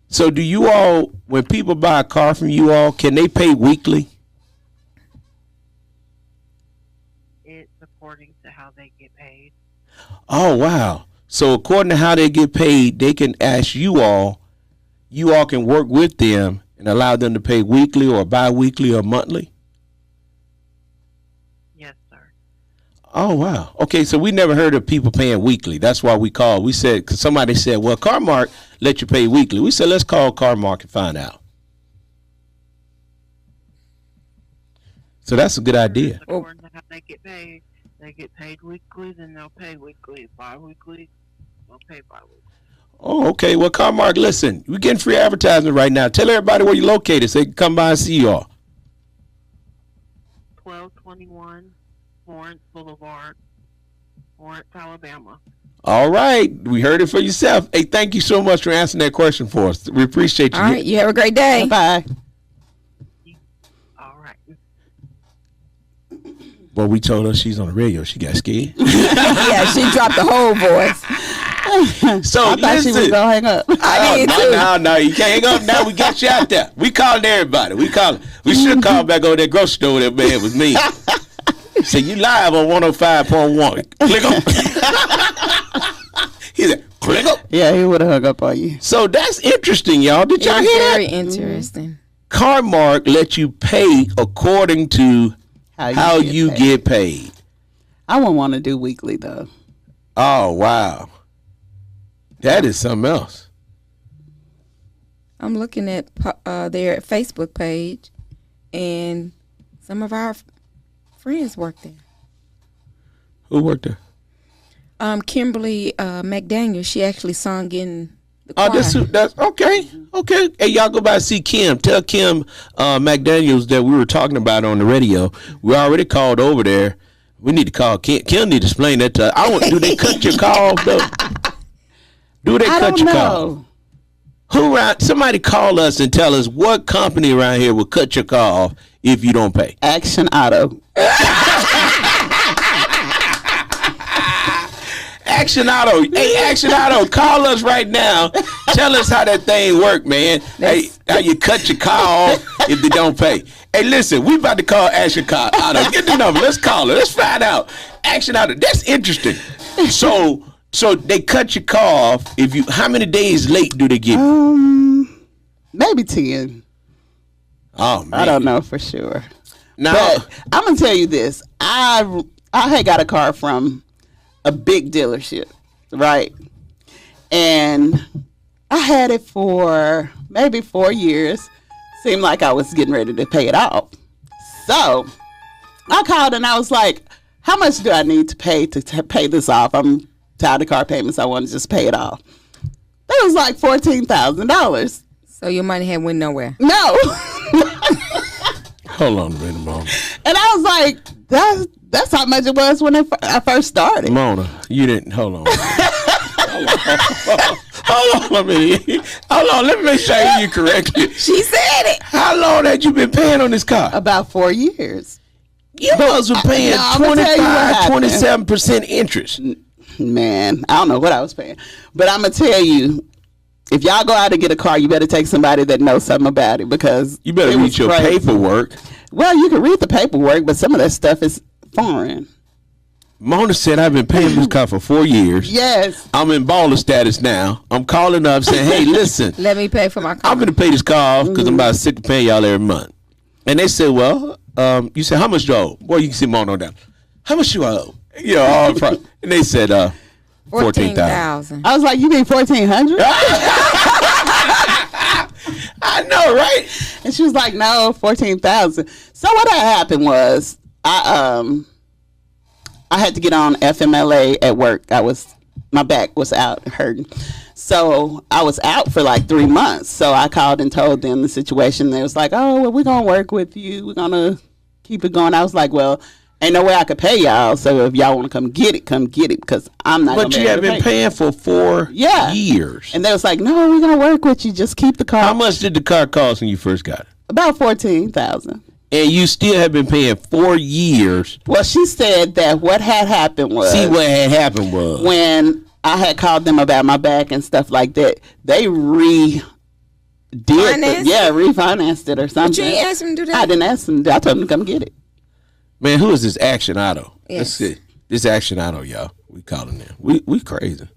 So do you all, when people buy a car from you all, can they pay weekly? It's according to how they get paid. Oh, wow. So according to how they get paid, they can ask you all can work with them and allow them to pay weekly or bi-weekly or monthly? Yes, sir. Oh, wow. Okay, so we never heard of people paying weekly. That's why we called. We said, because somebody said, well, Carmark let you pay weekly. We said, let's call Carmark and find out. So that's a good idea. According to how they get paid weekly, then they'll pay weekly. Bi-weekly, they'll pay bi-weekly. Oh, okay. Well, Carmark, listen, we're getting free advertisement right now. Tell everybody where you're located so they can come by and see y'all. 1221 Lawrence Boulevard, Lawrence, Alabama. All right. We heard it for yourself. Hey, thank you so much for answering that question for us. We appreciate you. All right. You have a great day. Bye. All right. Well, we told her she's on the radio. She got scared. Yeah, she dropped the whole voice. So I thought she was gonna hang up. I did too. No, you can't hang up now. We got you out there. We calling everybody. We should call back over that grocery store that man was me. So you live on 105.1. Click on. He said, click up. Yeah, he would have hung up on you. So that's interesting, y'all. Did y'all It's hear that? very interesting. Carmark let you pay according to how you get paid. I wouldn't want to do weekly though. Oh, wow. That is something else. I'm looking at their Facebook page, and some of our friends work there. Who worked there? Kimberly McDaniel. She actually sung in the choir. Oh, that's okay. Okay. Hey, y'all go by and see Kim. Tell Kim McDaniels that we were talking about on the radio. We already called over there. We need to call Kim. Kim need to explain that to us. Do they cut your call though? Do they cut your call? Who around? Somebody call us and tell us what company around here will cut your call if you don't pay. Action Auto. Action Auto. Hey, Action Auto, call us right now. Tell us how that thing work, man. Hey, how you cut your call if they don't pay. Hey, listen, we about to call Action Auto. Get the number. Let's call her. Let's find out. Action Auto. That's interesting. So they cut your call off if you. How many days late do they get? Maybe 10. Oh man, I don't know for sure. Now But I'm gonna tell you this. I had got a car from a big dealership, right? And I had it for maybe 4 years. Seemed like I was getting ready to pay it off. So I called and I was like, how much do I need to pay to pay this off? I'm tired of car payments. I want to just pay it off. That was like $14,000. So your money had went nowhere. No. hold on a minute, Mona. And I was like, that's how much it was when I first started. Mona, you didn't. Hold on. Hold on a minute. Hold on. Let me make sure I hear you correctly. She said it. How long had you been paying on this car? About 4 years. You must have been paying No, I'm gonna tell you what 25, happened. 27% interest. Man, I don't know what I was paying. But I'm going to tell you, if y'all go out and get a car, you better take somebody that knows something about it because You better it read was your crazy. paperwork. Well, you can read the paperwork, but some of that stuff is foreign. Mona said, I've been paying this car for 4 years. Yes. I'm in baller status now. I'm calling up saying, hey, listen, Let me pay for my car. I'm going to pay this car off because I'm about sick of paying y'all every month. And they said, well, you said, how much do you owe? Boy, you can see Mona down. How much you owe? You know, all in front. And they said, 14,000. I was like, you mean 1,400? I know, right? And she was like, no, 14,000. So what had happened was I had to get on FMLA at work. My back was out hurting. So I was out for like 3 months. So I called and told them the situation. They was like, oh, well, we're going to work with you. We're going to keep it going. I was like, well, ain't no way I could pay y'all. So if y'all want to come get it, because I'm not. But you have been paying for 4 years. And they was like, no, we're gonna work with you. Just keep the car. How much did the car cost when you first got it? About $14,000. And you still have been paying 4 years. Well, she said that what had happened was. See, what had happened was when I had called them about my back and stuff like that, they refinanced it or something. But you ain't asked them to do that? I didn't ask them. I told them to come get it. Man, who is this Action Auto? Yes. Let's see. This Action Auto, y'all. We calling them. We crazy.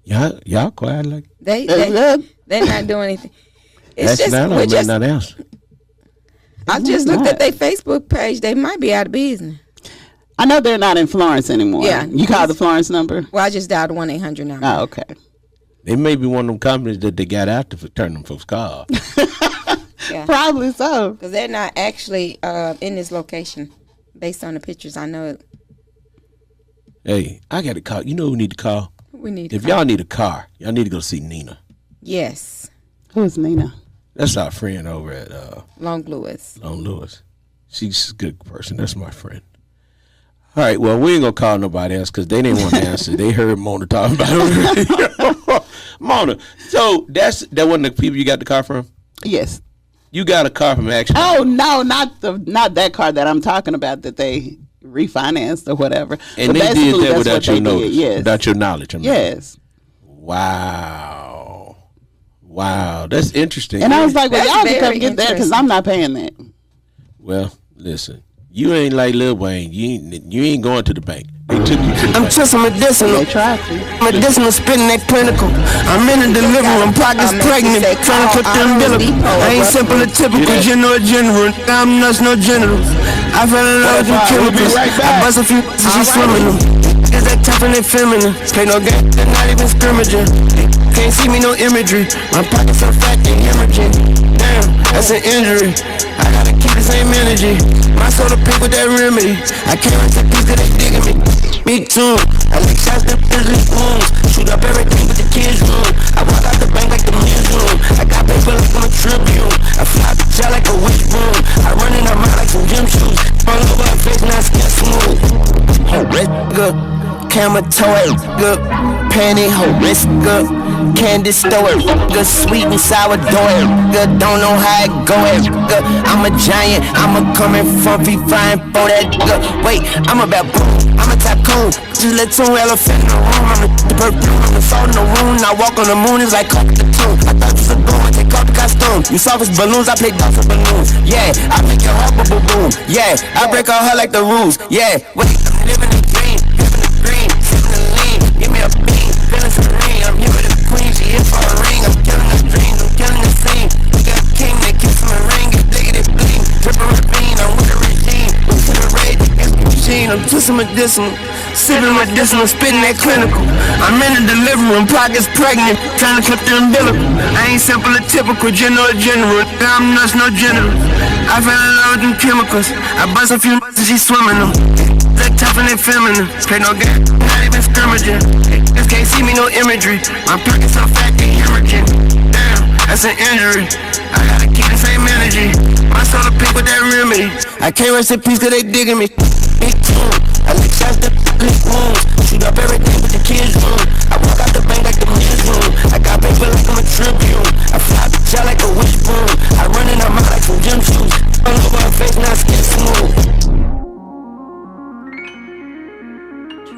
y'all quiet like they're not doing anything. It's Action just, Auto may not answer. I just looked at their Facebook page. They might be out of business. I know they're not in Florence anymore. Yeah. You called the Florence number? Well, I just dialed 1-800 number. Oh, okay. They may be one of them companies that they got out to turn them folks cars. Yeah. Probably so. Because they're not actually in this location based on the pictures. I know it. Hey, I got to call. You know who we need to call? We need If y'all need a car, y'all need to go see Nina. Yes. Who's Nina? That's our friend over at Long Lewis. Long Lewis. She's a good person. That's my friend. All right, well, we ain't going to call nobody else because they didn't want to answer. They heard Mona talking about it. Mona, so that wasn't the people you got the car from? Yes. You got a car from Action. Oh, no, not that car that I'm talking about that they refinanced or whatever. And but they did that without your notice. Yes. Without your knowledge. Yes. Wow, that's interesting. And I was like, well, That's y'all can very come get that because I'm not paying that. Well, listen, you ain't like Lil Wayne. You ain't going to the bank. They took you to the I'm bank. just medicinal. They tried to. Medicinal, spitting that clinical. I'm in the delivery room, pockets pregnant, trying to put the umbilical. I ain't simple or typical, general. I'm nuts, no general. I fell in love with chemicals. I bust a few she's swimming them. Is that tough and they feminine? Play no game, they're not even scrimmaging. Can't see me, no imagery. My pockets are fat, they hemorrhaging. Damn, that's an injury. I gotta keep the same energy. My soul to pick with that remedy. I can't run to peace cause they digging me. Big tune, I lick shots to deadly wounds. Shoot up everything with the kids' room. I walk out the bank like the men's room. I got paper like I'm a Tribune. I fly the jet like a witch broom. I run in her mouth like some gym shoes. All over her face, now skin smooth. Red good, camera toy good, panty hoe wrist good, candy store good, sweet and sour dough good, don't know how it go good. I'm a giant, I'm a coming funky flying for that good. Wait, I'm a baboon, I'm a tycoon. Just let two elephant in the room. I'm the perfume, I'm the salt in the room. I walk on the moon, it's like coke the tune. I thought you was a goon, take off the costume. You soft as balloons, I play dolls with balloons. Yeah, I make your heart boom boom. Yeah, I break her heart like the rules. Yeah, wait, I'm living the dream, living the green, sipping the lean. Give me a bean, feeling serene. I'm here with the queen, she here for a ring. I'm killing the dreams, I'm killing the scene. We got a king that keeps my ring, get big at it bleed. Dripping ravine, I'm with the regime. Look to the rage, against the machine. I'm twisting medicinal, sipping medicinal, spitting that clinical. I'm in the delivery room, pockets pregnant, trying to clip the umbilical. I ain't simple or typical, general. I'm nuts, no general. I fell in love with them chemicals. I bust a few nuts and she swimming them. That tough and they feminine. Play no game, not even scrimmaging. Just can't see me, no imagery. My pockets so fat, they hemorrhaging. Damn, that's an injury. I gotta keep the same energy. My soul to pick with that remedy. I can't rest in peace cause they digging me. Big tune, I lick shots to lick wounds. Shoot up everything with the kids' room. I walk out the bank like the men's room. I got paper like I'm a Tribune. I fly the jet like a witch broom. I run in her mouth like some gym shoes. All over her face, now skin smooth.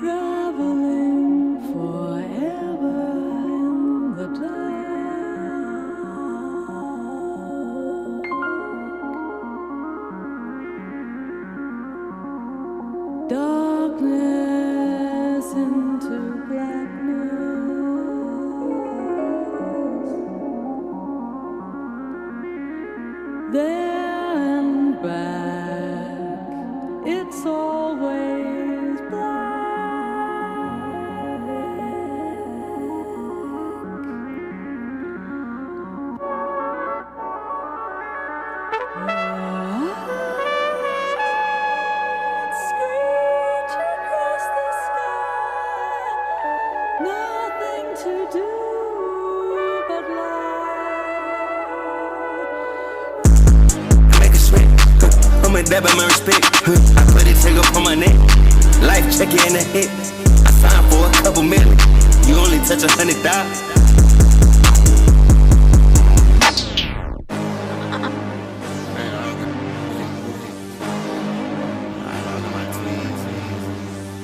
Traveling forever in the dark. Darkness into blackness. There and back, it's always screech across the sky, nothing to do but lie. Make it sweet, with that, but my respect. I put it take up on my neck. Life check it in the hit. I signed for a couple million. You only touch 100,000.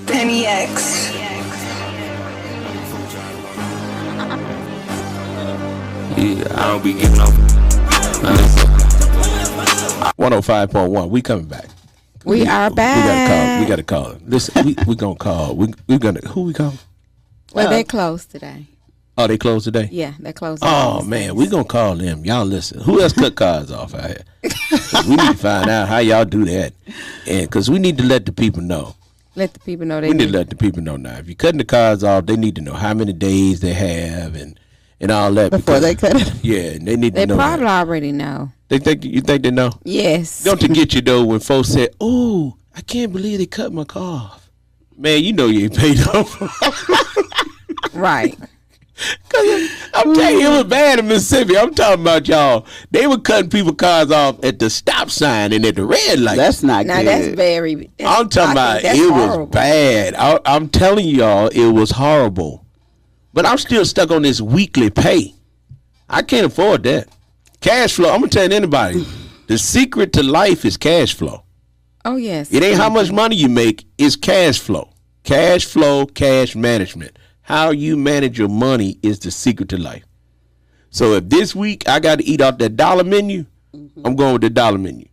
Penny X. Yeah, I don't be giving up. 105.1. We coming back. We are back. We got to call. Listen, we gonna call. We gonna who we call? Well, they closed today. Oh, they closed today. Yeah, they closed. Oh man, we gonna call them. Y'all listen. Who else cut cards off out here? We need to find out how y'all do that, and because we need to let the people know. Let the people know we need to let the people know now. If you're cutting the cards off, they need to know how many days they have and all that before they cut it. Yeah, and they need to know. They probably already know. You think they know? Yes. Don't to get you though when folks say, "Oh, I can't believe they cut my car off." Man, you know you ain't paid off. Right. Cause I'm telling you, it was bad in Mississippi. I'm talking about y'all. They were cutting people's cars off at the stop sign and at the red light. That's not now, good. That's very. I'm talking about it horrible. Was bad. I'm telling y'all, it was horrible. But I'm still stuck on this weekly pay. I can't afford that. Cash flow. I'm gonna tell anybody, the secret to life is cash flow. Oh yes. It ain't how much money you make. It's cash flow. Cash flow. Cash management. How you manage your money is the secret to life. So if this week I got to eat off that dollar menu, I'm going with the dollar menu.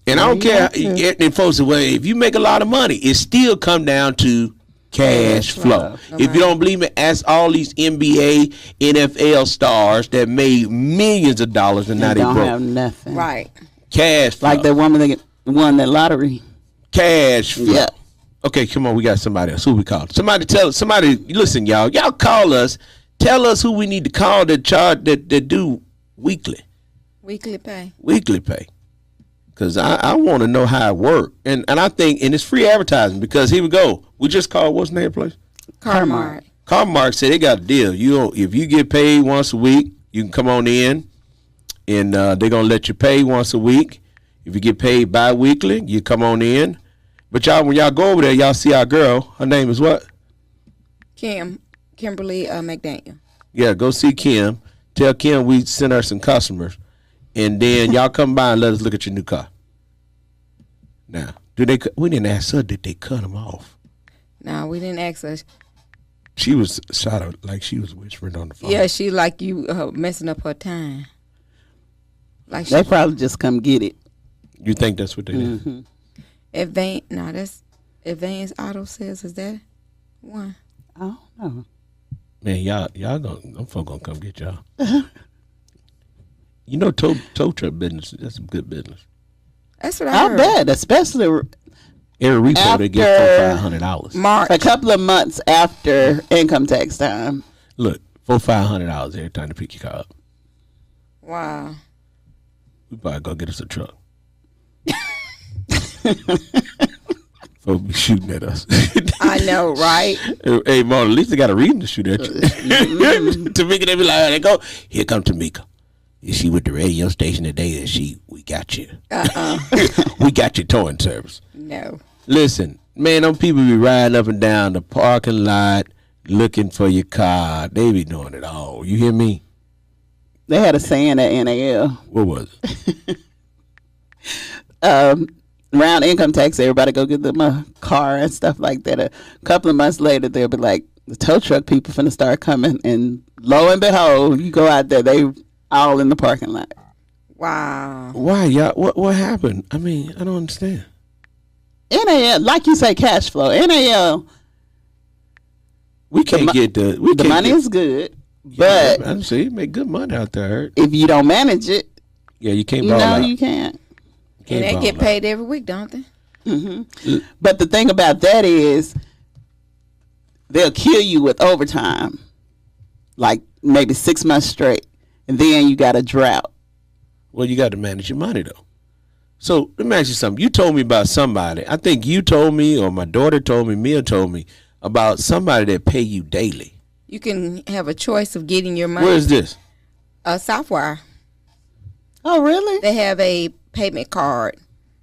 And I don't care. And folks say, well, if you make a lot of money, it still come down to cash flow. If you don't believe me, ask all these NBA, NFL stars that made millions of dollars and now they don't broke. Have nothing. Right. Cash flow. Like that woman that won that lottery. Cash flow. Yeah. Okay, come on, we got somebody else. Who we call? Somebody, listen, y'all call us. Tell us who we need to call that do weekly. Weekly pay. Weekly pay. Because I want to know how it works. And I think, and it's free advertising because here we go. We just called, what's the name of the place? Carmark. Carmark said they got a deal. If you get paid once a week, you can come on in and they're going to let you pay once a week. If you get paid bi-weekly, you come on in. But y'all, when y'all go over there, y'all see our girl. Her name is what? Kimberly McDaniel. Yeah, go see Kim. Tell Kim we send her some customers. And then y'all come by and let us look at your new car. Now, we didn't ask her, did they cut them off? No, we didn't ask her. She was shot out like she was whispering on the phone. Yeah, she like you messing up her time. Like they probably just come get it. You think that's what they did? That's Advanced Auto Sales. Is that one? I don't know. Man, y'all them folk gonna come get y'all. You know, tow truck business, that's some good business. That's what I heard. bet, especially every repo they get $400. March. A couple of months after income tax time. Look, $500 every time to pick your car up. Wow. We probably go get us a truck. Folks be shooting at us. I know, right? Hey, Mona, at least they got a reason to shoot at you. Tamika, they be like, they go, here come Tamika. Is she with the radio station today? We got you. We got your towing service. No. Listen, man, them people be riding up and down the parking lot looking for your car. They be doing it all. You hear me? They had a saying at NAL. What was it? Around income tax, everybody go get them a car and stuff like that. A couple of months later, they'll be like, the tow truck people finna start coming, and lo and behold, you go out there, they all in the parking lot. Wow. Why, y'all? What happened? I mean, I don't understand. NAL, like you say, cash flow. NAL, we can't get the money is good, but I see, make good money out there. If you don't manage it, yeah, you can't. You can't. And they get paid every week, don't they? Mm-hmm. But the thing about that is, they'll kill you with overtime, like maybe 6 months straight, and then you got a drought. Well, you got to manage your money though. So let me ask you something. You told me about somebody. I think you told me, or my daughter told me, Mia told me about somebody that pay you daily. You can have a choice of getting your money. Where is this? Southwire. Oh, really? They have a payment card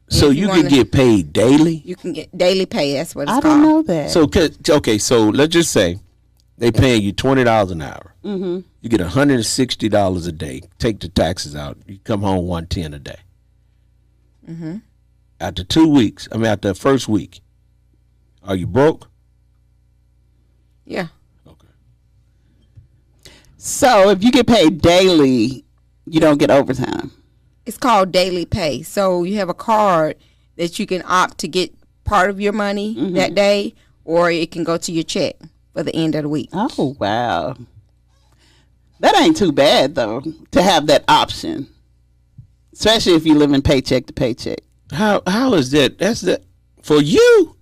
So you can get paid daily? You can get daily pay. That's what it's called. I don't know that. So, okay, so let's just say they paying you $20 an hour. Mm-hmm. You get $160 a day. Take the taxes out. You come home $110 a day. Mm-hmm. After 2 weeks, after the first week, are you broke? Yeah. Okay. So if you get paid daily, you don't get overtime. It's called daily pay. So you have a card that you can opt to get part of your money that day, or it can go to your check for the end of the week. Oh, wow. That ain't too bad, though, to have that option, especially if you live in paycheck to paycheck. How is that? That's that for you?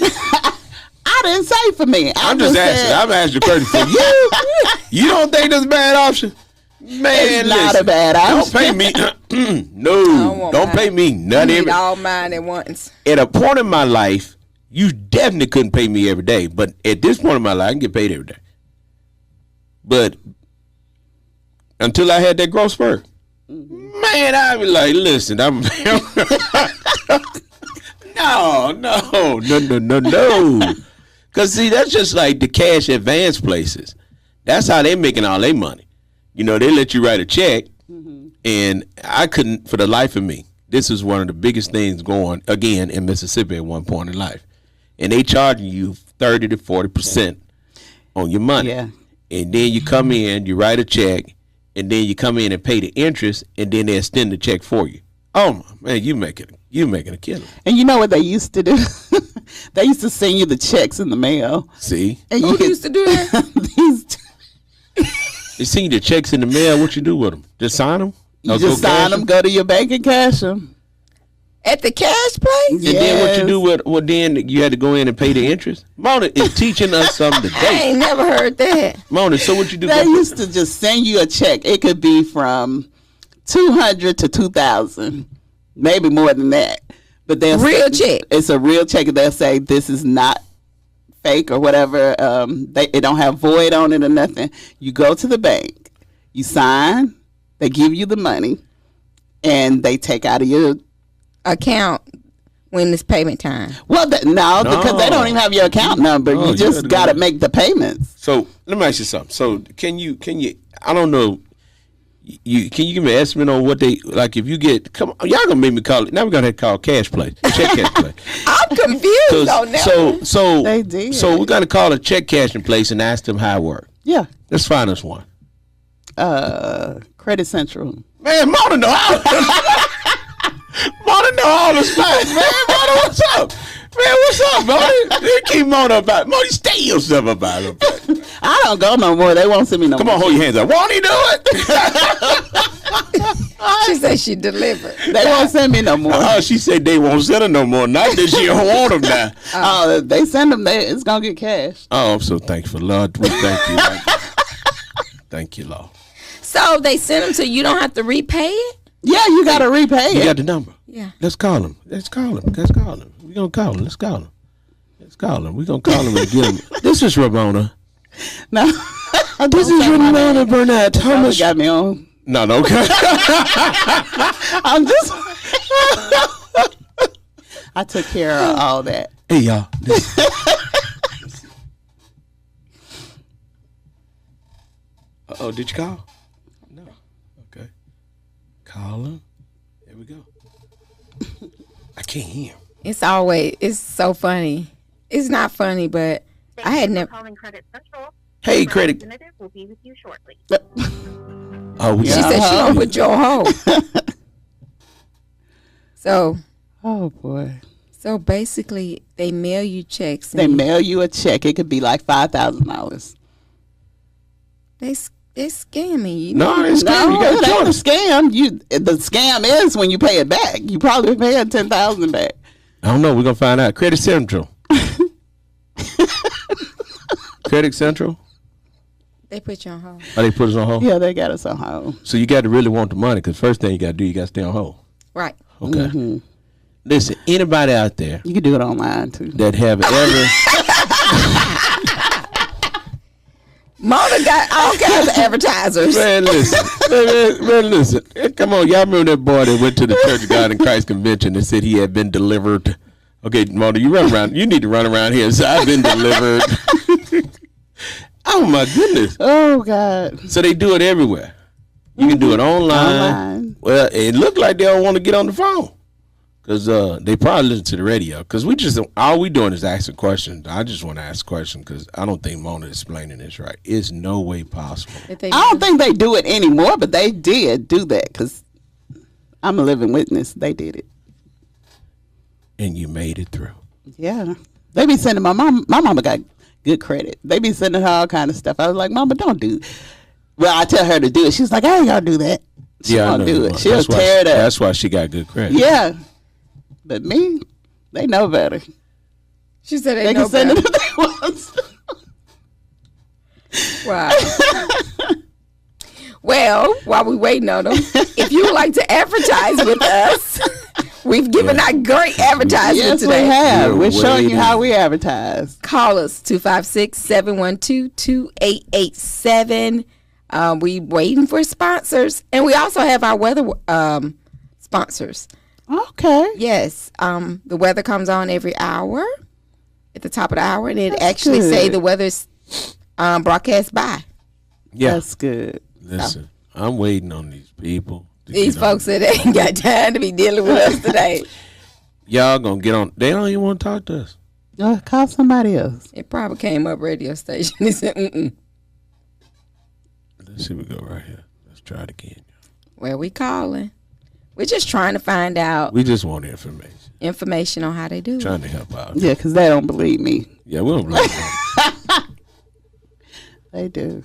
I didn't say for me. I'm just asking. I'm asking the question for you. You don't think that's a bad option? Man, it's not a bad option. Don't pay me. No, don't pay me none I of need it. all mine at once. At a point in my life, you definitely couldn't pay me every day. But at this point in my life, I can get paid every day. But until I had that growth spurt, man, I'd be like, listen, I'm no. Because, see, that's just like the cash advance places. That's how they making all their money. You know, they let you write a check, and I couldn't, for the life of me, this is one of the biggest things going, again, in Mississippi at one point in life. And they charging you 30 to 40% on your money. Yeah. And then you come in, you write a check, and then you come in and pay the interest, and then they extend the check for you. Oh, man, you making a killing. And you know what they used to do? They used to send you the checks in the mail. See? And Who used to do that? They send you the checks in the mail. What you do with them? Just sign them? You just sign them, go to your bank and cash them. At the cash place? And then what you do with, well, then you had to go in and pay the interest? Mona is teaching us something today. I ain't never heard that. Mona, so what you do? They used to just send you a check. It could be from $200 to $2,000, maybe more than that. But they'll real check. It's a real check. They'll say this is not fake or whatever. It don't have void on it or nothing. You go to the bank, you sign, they give you the money, and they take out of your account when it's payment time. Well, no, because they don't even have your account number. You just got to make the payments. So let me ask you something. So can you? I don't know. Can you give me an estimate on what they like? If you get, come on, y'all gonna make me call it. Now we're gonna have to call cash play, check cash play. I'm confused on that. So they did. So we're gonna call a check cashing place and ask them how it works. Yeah, let's find us one. Credit Central. Man, Mona know all. Mona know all the spots, man. Mona, what's up? Man, what's up, Mona? You keep Mona about. Mona, stay yourself about it. I don't go no more. They won't send me no more. Come on, hold your hands up. Won't he do it? She said she delivered. They won't send me no more. Oh, she said they won't send her no more. Not that she don't want them now. Oh, they send them. It's gonna get cash. Oh, I'm so thankful, Lord. We thank you. Thank you, Lord. So they send them so you don't have to repay it? Yeah, you got to repay it. You got the number. Yeah. Let's call him. Let's call him. We're going to call him. Let's call him. We're going to call him and get him. This is Ramona. No. This is Ramona Burnett. How much got me on? No, okay. I'm just. I took care of all that. Hey, y'all. Uh-oh, did you call? No. Okay. Call him. There we go. I can't hear him. It's so funny. It's not funny, but I had never. Calling Credit Central. Hey, Credit. Representative will be with you shortly. Oh, she said she gonna put you on hold. So. Oh boy. So basically, they mail you checks. They mail you a check. It could be like $5,000. They scamming you. No, it's scam. No, it ain't a scam. The scam is when you pay it back. You probably paying $10,000 back. I don't know. We're gonna find out. Credit Central. Credit Central. They put you on hold. Oh, they put us on hold. Yeah, they got us on hold. So you got to really want the money, because first thing you got to do, you got to stay on hold. Right. Okay. Mm-hmm. Listen, anybody out there, you can do it online too, that have ever. Mona Mona got all kinds of advertisers. Man, listen. Come on, y'all remember that boy that went to the Church of God in Christ convention and said he had been delivered? Okay, Mona, you run around. You need to run around here and say, I've been delivered. Oh, my goodness. Oh, God. So they do it everywhere. You can do it online. Well, it looked like they don't want to get on the phone because they probably listen to the radio. Because all we doing is asking questions. I just want to ask a question because I don't think Mona is explaining this right. It's no way possible. I don't think they do it anymore, but they did do that because I'm a living witness. They did it. And you made it through. Yeah. They be sending my mama got good credit. They be sending her all kind of stuff. I was like, Mama, don't do it. Well, I tell her to do it. She's like, I ain't gonna do that. She won't do it. She'll tear it up. That's why she got good credit. Yeah. But me, they know better. She said they can know send better. it if they want. Wow. Well, while we waiting on them, if you would like to advertise with us, we've given out great advertisement today. We have. We're showing you how we advertise. Call us 256-712-2887. We waiting for sponsors, and we also have our weather sponsors. Okay. Yes. The weather comes on every hour at the top of the hour, and it That's actually good. say the weather's broadcast by. Yeah. That's good. Listen, I'm waiting on these people. These folks said they ain't got time to be dealing with us today. Y'all gonna get on. They don't even want to talk to us. Call somebody else. It probably came up radio station. He said, Let's see. We go right here. Let's try it again. Where we calling? We're just trying to find out We just want information. on how they do Trying it. to help out. Yeah, because they don't believe me. Yeah, we don't believe them. They do.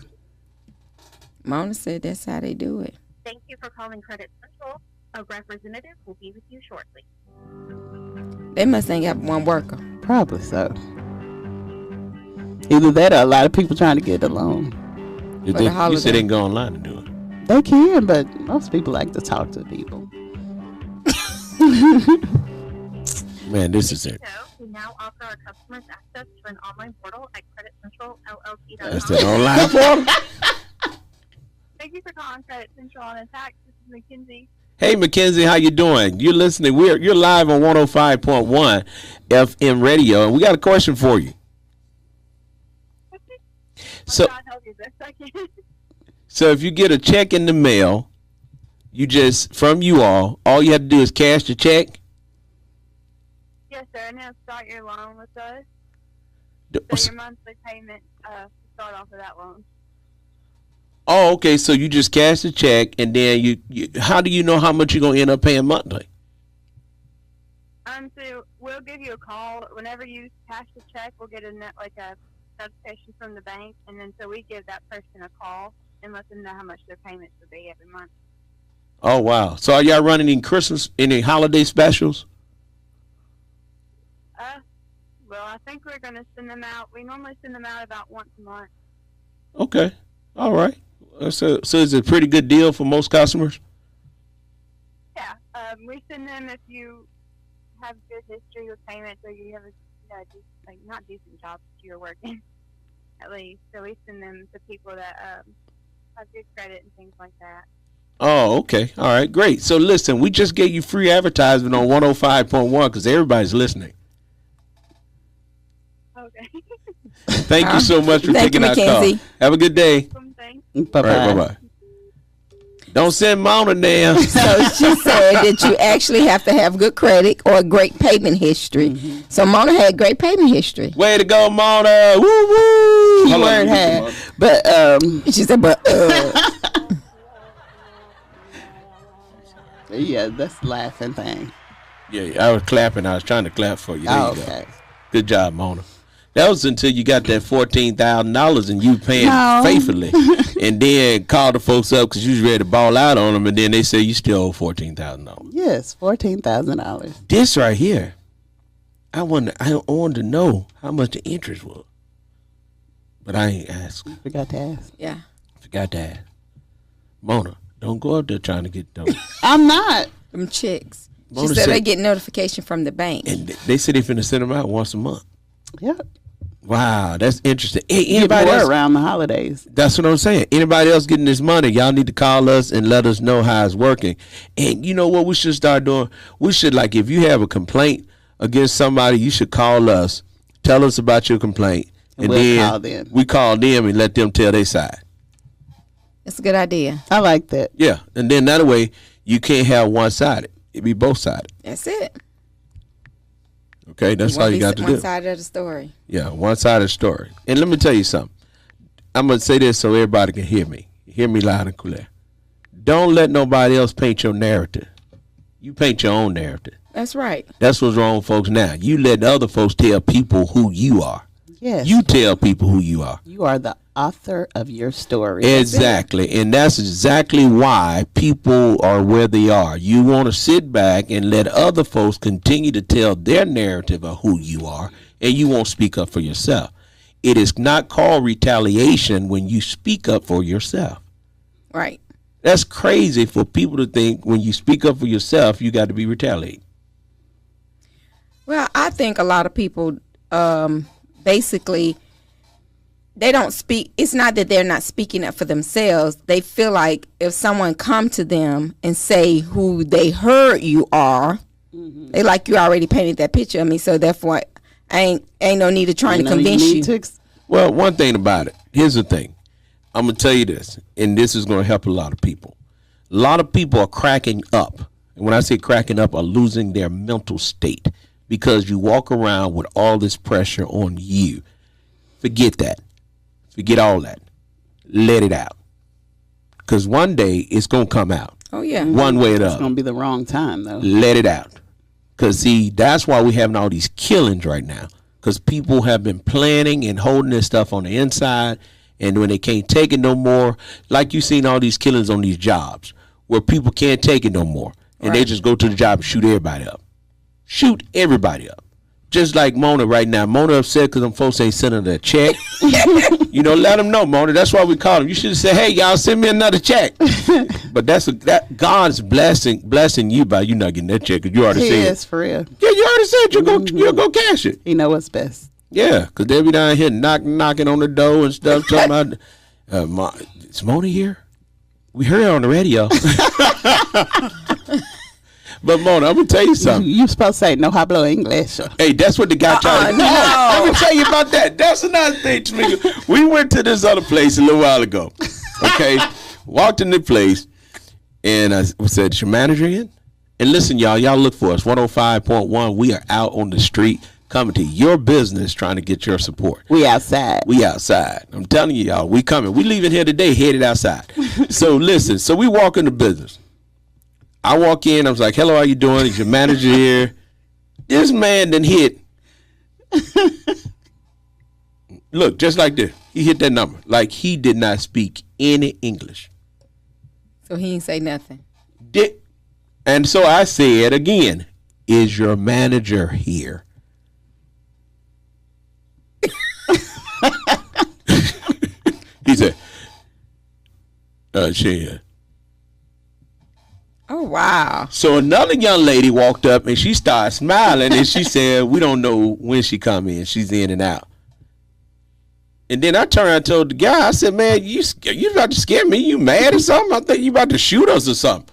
Mona said that's how they do it. Thank you for calling Credit Central. A representative will be with you shortly. They must ain't got one worker. Probably so. Either that or a lot of people trying to get a loan. You said they can go online and do it. They can, but most people like to talk to people. Man, this is it. We now offer our customers access to an online portal at creditcentralllc.com. That's the online portal. Thank you for calling Credit Central on Attack. This is Mackenzie. Hey, Mackenzie, how you doing? You're listening. You're live on 105.1 FM radio, and we got a question for you. So if you get a check in the mail, from you all you have to do is cash the check? Yes, sir. And now start your loan with us. So your monthly payment start off of that loan. Oh, okay. So you just cash the check, and then you how do you know how much you're gonna end up paying monthly? So we'll give you a call whenever you cash the check. We'll get a notification from the bank, and then so we give that person a call and let them know how much their payments will be every month. Oh wow! So are y'all running any holiday specials? Well, I think we're going to send them out. We normally send them out about once a month. Okay. All right. So is it a pretty good deal for most customers? Yeah. We send them if you have good history with payments or you have not decent jobs that you're working, at least. So we send them to people that have good credit and things like that. Oh, okay. All right. Great. So listen, we just gave you free advertisement on 105.1 because everybody's listening. Okay. Thank you so much for taking our Mackenzie. call. Have a good day. Bye-bye. All right, bye-bye. Don't send Mona now. So she said that you actually have to have good credit or a great payment history. Mm-hmm. So Mona had great payment history. Way to go, Mona. Woo woo. Keyword had. But she said, yeah, that's the laughing thing. Yeah, I was clapping. I was trying to clap for you. There you okay. go. Good job, Mona. That was until you got that $14,000 and you paying faithfully, and then called the folks up because you was ready to ball out on them, and then they say you still owe $14,000. Yes, $14,000. This right here, I wanted to know how much the interest was, but I ain't asked. Forgot to ask. Yeah. Forgot to ask. Mona, don't go up there trying to get those. I'm not. Them chicks. Mona she said they get notification from the bank. And they said they finna send them out once a month. Yep. Wow, that's interesting. Hey, Get anybody more else? around the holidays. That's what I'm saying. Anybody else getting this money, y'all need to call us and let us know how it's working. And you know what we should start doing? We should, like, if you have a complaint against somebody, you should call us, tell us about your complaint, and we'll then call them. we call them and let them tell their side. That's a good idea. I like that. Yeah, and then that way you can't have one-sided. It be both-sided. That's it. Okay, that's all you got to do. One side of the story. Yeah, one-sided story. And let me tell you something. I'm going to say this so everybody can hear me. Hear me loud and clear. Don't let nobody else paint your narrative. You paint your own narrative. That's right. That's what's wrong with folks now. You let other folks tell people who you are. Yes. You tell people who you are. You are the author of your story. Exactly. And that's exactly why people are where they are. You want to sit back and let other folks continue to tell their narrative of who you are, and you won't speak up for yourself. It is not called retaliation when you speak up for yourself. Right. That's crazy for people to think when you speak up for yourself, you got to be retaliated. Well, I think a lot of people basically they don't speak. It's not that they're not speaking up for themselves. They feel like if someone come to them and say who they heard you are, they like you already painted that picture of me. So therefore, ain't no need of trying to convince you. Well, one thing about it. Here's the thing. I'm gonna tell you this, and this is gonna help a lot of people. A lot of people are cracking up, and when I say cracking up, are losing their mental state because you walk around with all this pressure on you. Forget that. Forget all that. Let it out. Because one day it's going to come out. Oh, yeah. One way or the other. It's going to be the wrong time, though. Let it out. Because, see, that's why we're having all these killings right now. Because people have been planning and holding this stuff on the inside. And when they can't take it no more, like you've seen all these killings on these jobs where people can't take it no more. And they just go to the job and shoot everybody up. Shoot everybody up. Just like Mona right now. Mona upset because them folks ain't sending her a check. You know, let them know, Mona. That's why we called them. You should have said, hey, y'all, send me another check. But that God's blessing you by you not getting that check because you already said. Yes, for real. Yeah, you already said you'll go cash it. He know what's best. Yeah, because they be down here knocking on the door and stuff. Talking about, is Mona here? We heard her on the radio. But Mona, I'm gonna tell you something. You supposed to say no hablo English. Hey, that's what the guy tried to do. No. Let me tell you about that. That's another thing to me. We went to this other place a little while ago. Okay, walked in the place, and I said, "Is your manager in?" And listen, y'all look for us. 105.1. We are out on the street, coming to your business, trying to get your support. We outside. We outside. I'm telling you, y'all, we coming. We leaving here today, headed outside. So listen. So we walk into business. I walk in, I was like, hello, how you doing? Is your manager here? This man done hit. Look, just like this. He hit that number. Like he did not speak any English. So he ain't say nothing. And so I said again, is your manager here? He said, she here. Oh, wow. So another young lady walked up and she started smiling and she said, we don't know when she come in. She's in and out. And then I turned and told the guy, I said, man, you about to scare me? You mad or something? I think you about to shoot us or something.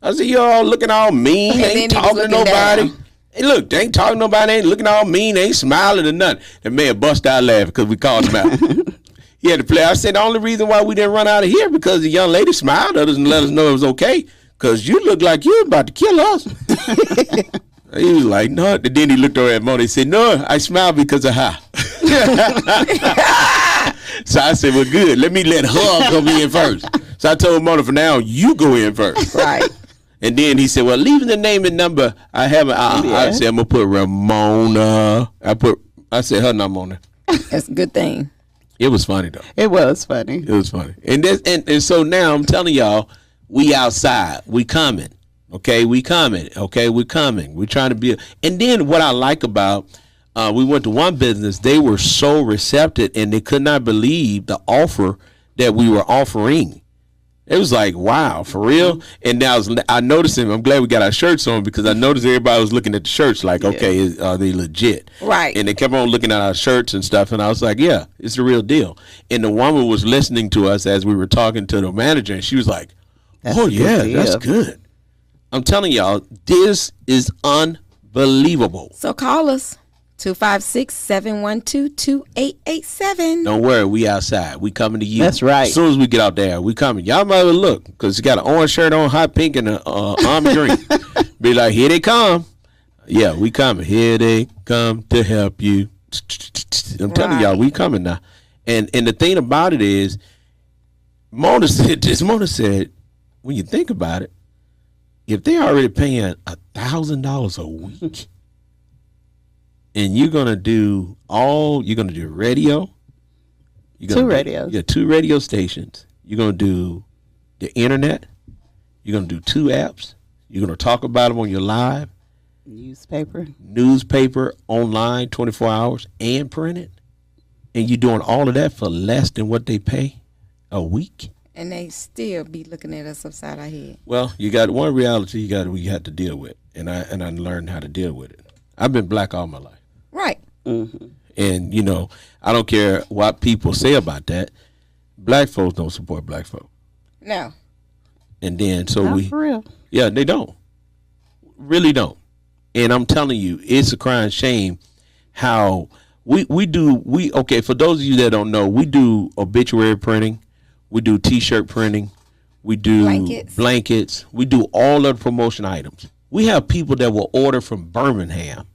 I said, you all looking all mean, ain't talking to nobody. Hey, look, they ain't talking to nobody, ain't looking all mean, ain't smiling or nothing. The man bust out laughing because we called him out. He had to play. I said, the only reason why we didn't run out of here because the young lady smiled at us and let us know it was okay. Because you look like you was about to kill us. He was like, no. And then he looked over at Mona and said, no, I smiled because of her. So I said, well, good. Let me let her come in first. So I told Mona, for now, you go in first. Right. And then he said, well, leaving the name and number, I haven't. I said, I'm going to put Ramona. I said, her number on there. That's a good thing. It was funny, though. It was funny. It was funny. And so now I'm telling y'all, we outside. We coming. Okay, we coming. Okay, we coming. We trying to be. And then what I like about, we went to one business. They were so receptive, and they could not believe the offer that we were offering. It was like, wow, for real. And now I noticed him. I'm glad we got our shirts on because I noticed everybody was looking at the shirts like, okay, are they legit? Right. And they kept on looking at our shirts and stuff. And I was like, yeah, it's the real deal. And the woman was listening to us as we were talking to the manager. And she was like, oh, yeah, that's good. I'm telling y'all, this is unbelievable. So call us. 256-712-2887. Don't worry, we outside. We coming to you. That's right. As soon as we get out there, we coming. Y'all might well look because you got an orange shirt on, hot pink, and an army green. Be like, here they come. Yeah, we coming. Here they come to help you. I'm telling y'all, we coming now. And the thing about it is, Mona said, when you think about it, if they're already paying $1,000 a week, and you're gonna do radio. Two radios. Yeah, 2 radio stations. You're gonna do the internet. You're gonna do 2 apps. You're gonna talk about them on your live newspaper, online, 24 hours, and printed. And you're doing all of that for less than what they pay a week. And they still be looking at us upside our head. Well, you got one reality we had to deal with, and I learned how to deal with it. I've been black all my life. Right. Mm-hmm. And, I don't care what people say about that. Black folks don't support black folk. No. And then, Not for real. Yeah, they don't. Really don't. And I'm telling you, it's a crying shame how for those of you that don't know, we do obituary printing. We do T-shirt printing. We do blankets. We do all of the promotion items. We have people that will order from Birmingham.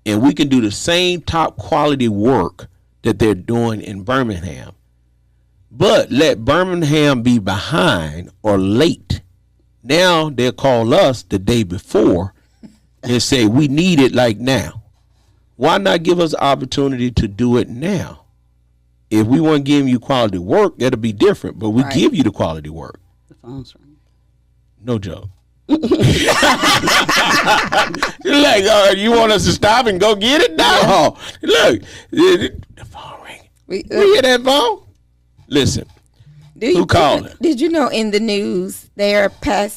And we can do the same top quality work that they're doing in Birmingham. But let Birmingham be behind or late. Now they'll call us the day before and say, we need it like now. Why not give us the opportunity to do it now? If we weren't giving you quality work, that'll be different. But we give you the quality work. The phone's ringing. No joke. You're like, you want us to stop and go get it? No. Look, the phone ring. We hear that phone? Listen, who called it? Did you know in the news the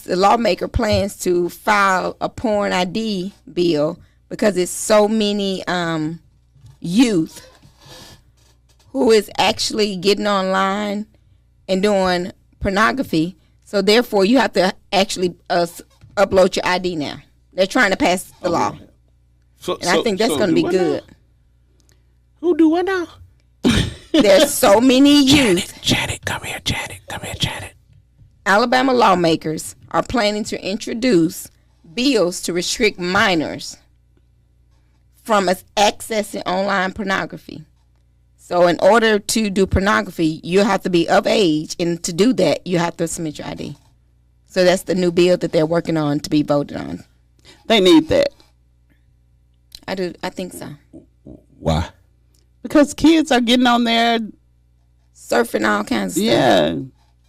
lawmaker plans to file a porn ID bill because it's so many youth who is actually getting online and doing pornography. So therefore, you have to actually upload your ID now. They're trying to pass the law. I think that's going to be good. Who do what now? There's so many youth. Janet, come here, Janet. Alabama lawmakers are planning to introduce bills to restrict minors from accessing online pornography. So in order to do pornography, you have to be of age, and to do that, you have to submit your ID. So that's the new bill that they're working on to be voted on. They need that. I think so. Why? Because kids are getting on there. Surfing all kinds of stuff. Yeah.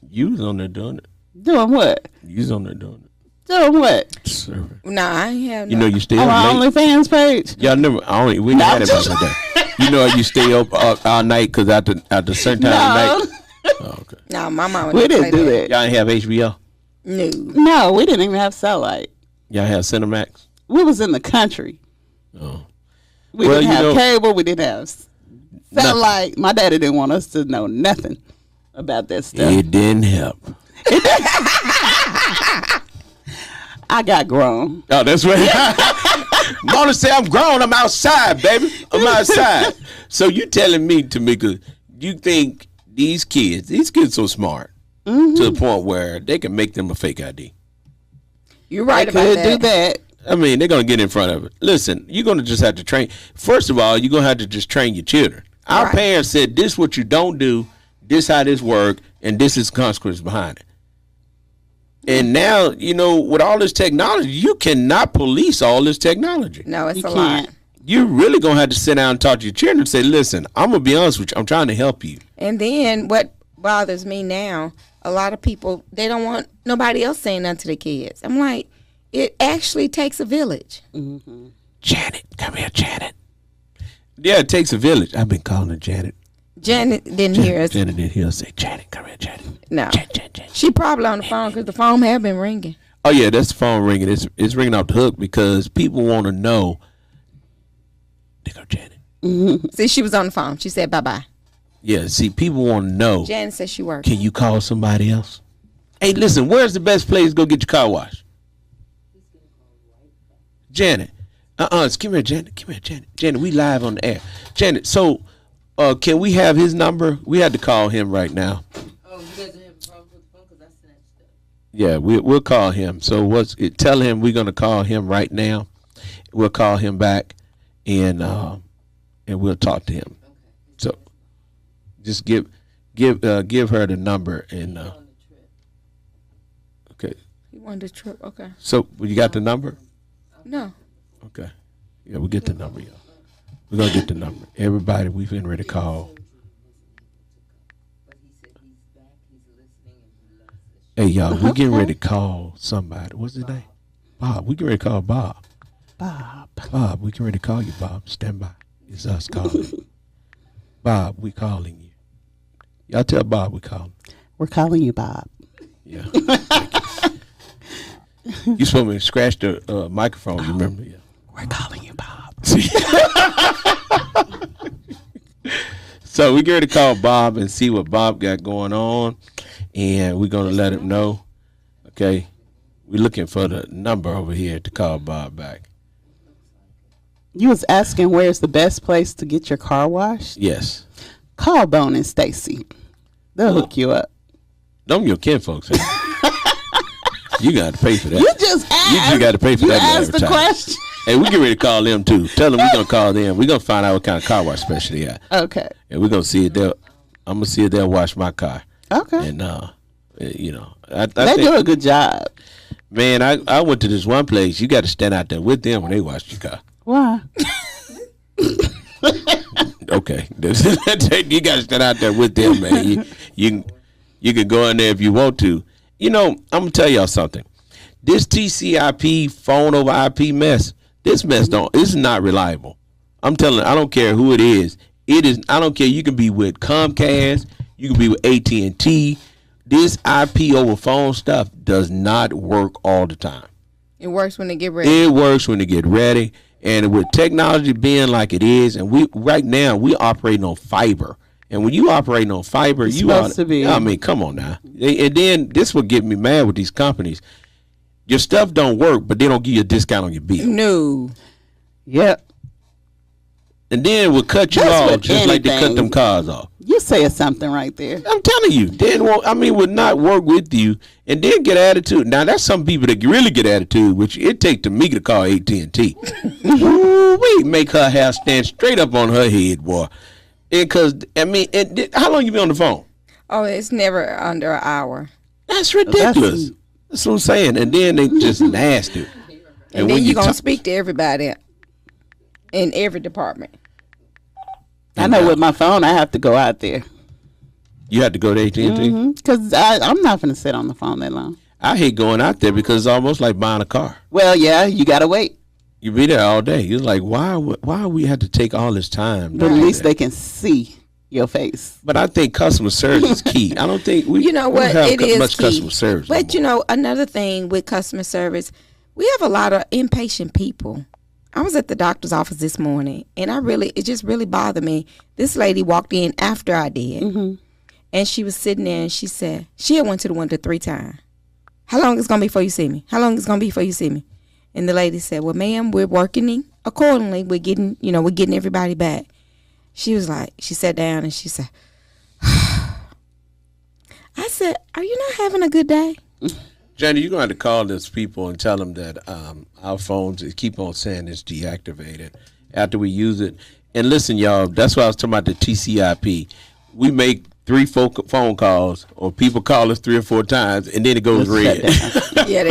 You was on there doing it. Doing what? You was on there doing it. Doing what? Surfing. No, I ain't have no. You know you stay on up my late. OnlyFans page? Yeah, we never had it back in the day. You know you stay up all night because after certain time of night. Oh, okay. No, my mama we didn't do that. Y'all didn't have HBO? No, we didn't even have satellite. Y'all have Cinemax? We was in the country. Oh. We didn't have cable. We didn't have satellite. Nothing. My daddy didn't want us to know nothing about that stuff. It didn't help. I got grown. Oh, that's right. Mona say I'm grown. I'm outside, baby. I'm outside. So you telling me, Tamika, you think these kids so smart to the point where they can make them a fake ID? You're right about that. Do that. I mean, they're going to get in front of it. Listen, you're going to just have to train. First of all, you're going to have to just train your children. Our parents said, this is what you don't do, this how this work, and this is consequence behind it. And now, with all this technology, you cannot police all this technology. No, it's a lot. You're really going to have to sit down and talk to your children and say, listen, I'm going to be honest with you. I'm trying to help you. And then what bothers me now, a lot of people, they don't want nobody else saying nothing to the kids. I'm like, it actually takes a village. Mm-hmm. Janet, come here, Janet. Yeah, it takes a village. I've been calling her Janet. Janet didn't hear us. Janet didn't hear us say, Janet, come here, Janet. No. She probably on the phone because the phone have been ringing. Oh yeah, that's the phone ringing. It's ringing off the hook because people want to know. There go Janet. See, she was on the phone. She said bye-bye. Yeah, see, people want to know. Janet said she worked. Can you call somebody else? Hey, listen, where's the best place to go get your car washed? Janet. Come here, Janet. Come here, Janet. Janet, we live on the air. Janet, so can we have his number? We had to call him right now. Oh, you guys are having problems with the phone because I snatched it. Yeah, we'll call him. So tell him we're gonna call him right now. We'll call him back and we'll talk to him. So just give her the number and okay. He wanted a trip. Okay. So you got the number? No. Okay. Yeah, we'll get the number, y'all. We're gonna get the number. Everybody, we've been ready to call. Hey y'all, we getting ready to call somebody. What's his name? Bob. We getting ready to call Bob. Bob, we getting ready to call you, Bob. Stand by. It's us calling. Bob, we calling you. Y'all tell Bob we calling. We're calling you, Bob. Yeah. You supposed to scratch the microphone, you remember? Yeah. We're calling you, Bob. So we get ready to call Bob and see what Bob got going on, and we're gonna let him know. Okay, we're looking for the number over here to call Bob back. You was asking where's the best place to get your car washed? Yes. Call Bone and Stacy. They'll hook you up. Them your kinfolks. You got to pay for that. You just asked. You just got to pay for that. You asked the question. Hey, we get ready to call them too. Tell them we're gonna call them. We're gonna find out what kind of car wash special they got. Okay. And we're gonna see if they'll. I'm gonna see if they'll wash my car. Okay. And they do a good job. Man, I went to this one place. You got to stand out there with them when they wash your car. Why? Okay, you got to stand out there with them, man. You can go in there if you want to. You know, I'm gonna tell y'all something. This TCP phone over IP mess. This mess it's not reliable. I'm telling you, I don't care who it is. It is. I don't care. You can be with Comcast. You can be with AT&T. This IP over phone stuff does not work all the time. It works when they get ready. It works when they get ready. And with technology being like it is, and right now we operating on fiber. And when you operating on fiber, it's supposed to be. I mean, come on now. And then this will get me mad with these companies. Your stuff don't work, but they don't give you a discount on your bill. No. Yep. And then we'll cut you off just like they cut them cars off. You saying something right there. I'm telling you. Would not work with you and then get attitude. Now, that's some people that really get attitude, which it takes to me to call AT&T. We make her hair stand straight up on her head, boy. Because, how long you been on the phone? Oh, it's never under an hour. That's ridiculous. That's what I'm saying. And then they just nasty. And then you're going to speak to everybody in every department. I know with my phone, I have to go out there. You have to go to AT&T? Because I'm not going to sit on the phone that long. I hate going out there because it's almost like buying a car. Well, yeah, you got to wait. You be there all day. You're like, why we have to take all this time? But at least they can see your face. But I think customer service is key. I don't think we don't have much key. Customer service. But another thing with customer service, we have a lot of impatient people. I was at the doctor's office this morning, and it just really bothered me. This lady walked in after I did, and she was sitting there, and she said she had went to the window 3 times. How long is it gonna be before you see me? How long is it gonna be before you see me? And the lady said, "Well, ma'am, we're working accordingly. We're getting everybody back." She sat down and she said, I said, "Are you not having a good day?" Jenny, you're going to have to call those people and tell them that our phones keep on saying it's deactivated after we use it. And listen, y'all, that's why I was talking about the TCP. We make 3 phone calls, or people call us 3 or 4 times, and then it goes red. Yeah, they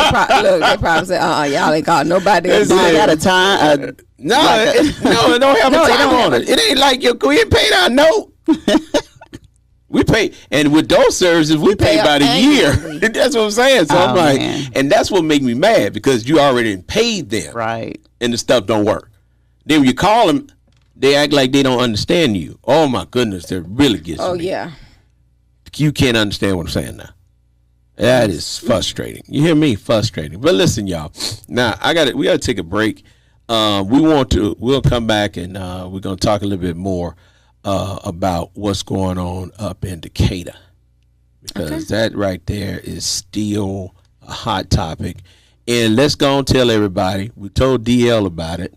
probably say, y'all ain't called nobody. I got a time. No, it don't have a time on it. It ain't like we ain't paid our note. We pay, and with those services, we pay about a year. That's what I'm saying. So I'm like, and that's what make me mad, because you already paid them, right? And the stuff don't work. Then when you call them, they act like they don't understand you. Oh my goodness, that really gets me. Yeah. You can't understand what I'm saying now. That is frustrating. You hear me? Frustrating. But listen, y'all. Now we gotta take a break. We'll come back and we're gonna talk a little bit more about what's going on up in Decatur. Because that right there is still a hot topic. And let's go and tell everybody. We told DL about it,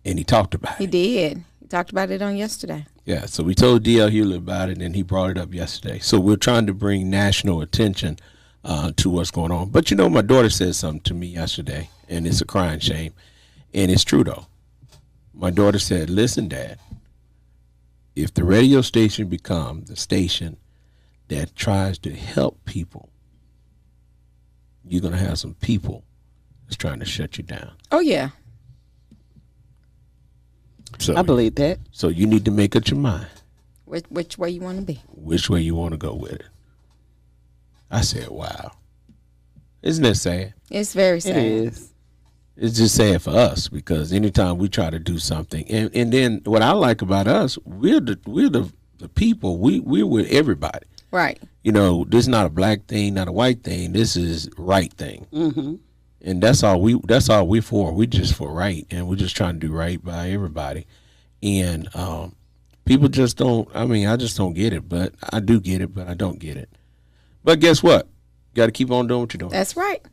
and he talked about it. He did. He talked about it on yesterday. Yeah, so we told DL Hewlett about it, and he brought it up yesterday. So we're trying to bring national attention to what's going on. But, my daughter said something to me yesterday, and it's a crying shame. And it's true, though. My daughter said, listen, Dad, if the radio station becomes the station that tries to help people, you're going to have some people that's trying to shut you down. Oh, yeah. So I believe that. So you need to make up your mind. Which way you want to be. Which way you want to go with it. I said, wow. Isn't that sad? It's very sad. It is. It's just sad for us because anytime we try to do something, and then what I like about us, we're the people. We're with everybody. Right. This is not a black thing, not a white thing. This is right thing. Mm-hmm. And that's all we for. We just for right, and we're just trying to do right by everybody. And people just don't. I just don't get it. But I do get it, but I don't get it. But guess what? You got to keep on doing what you're doing. That's right.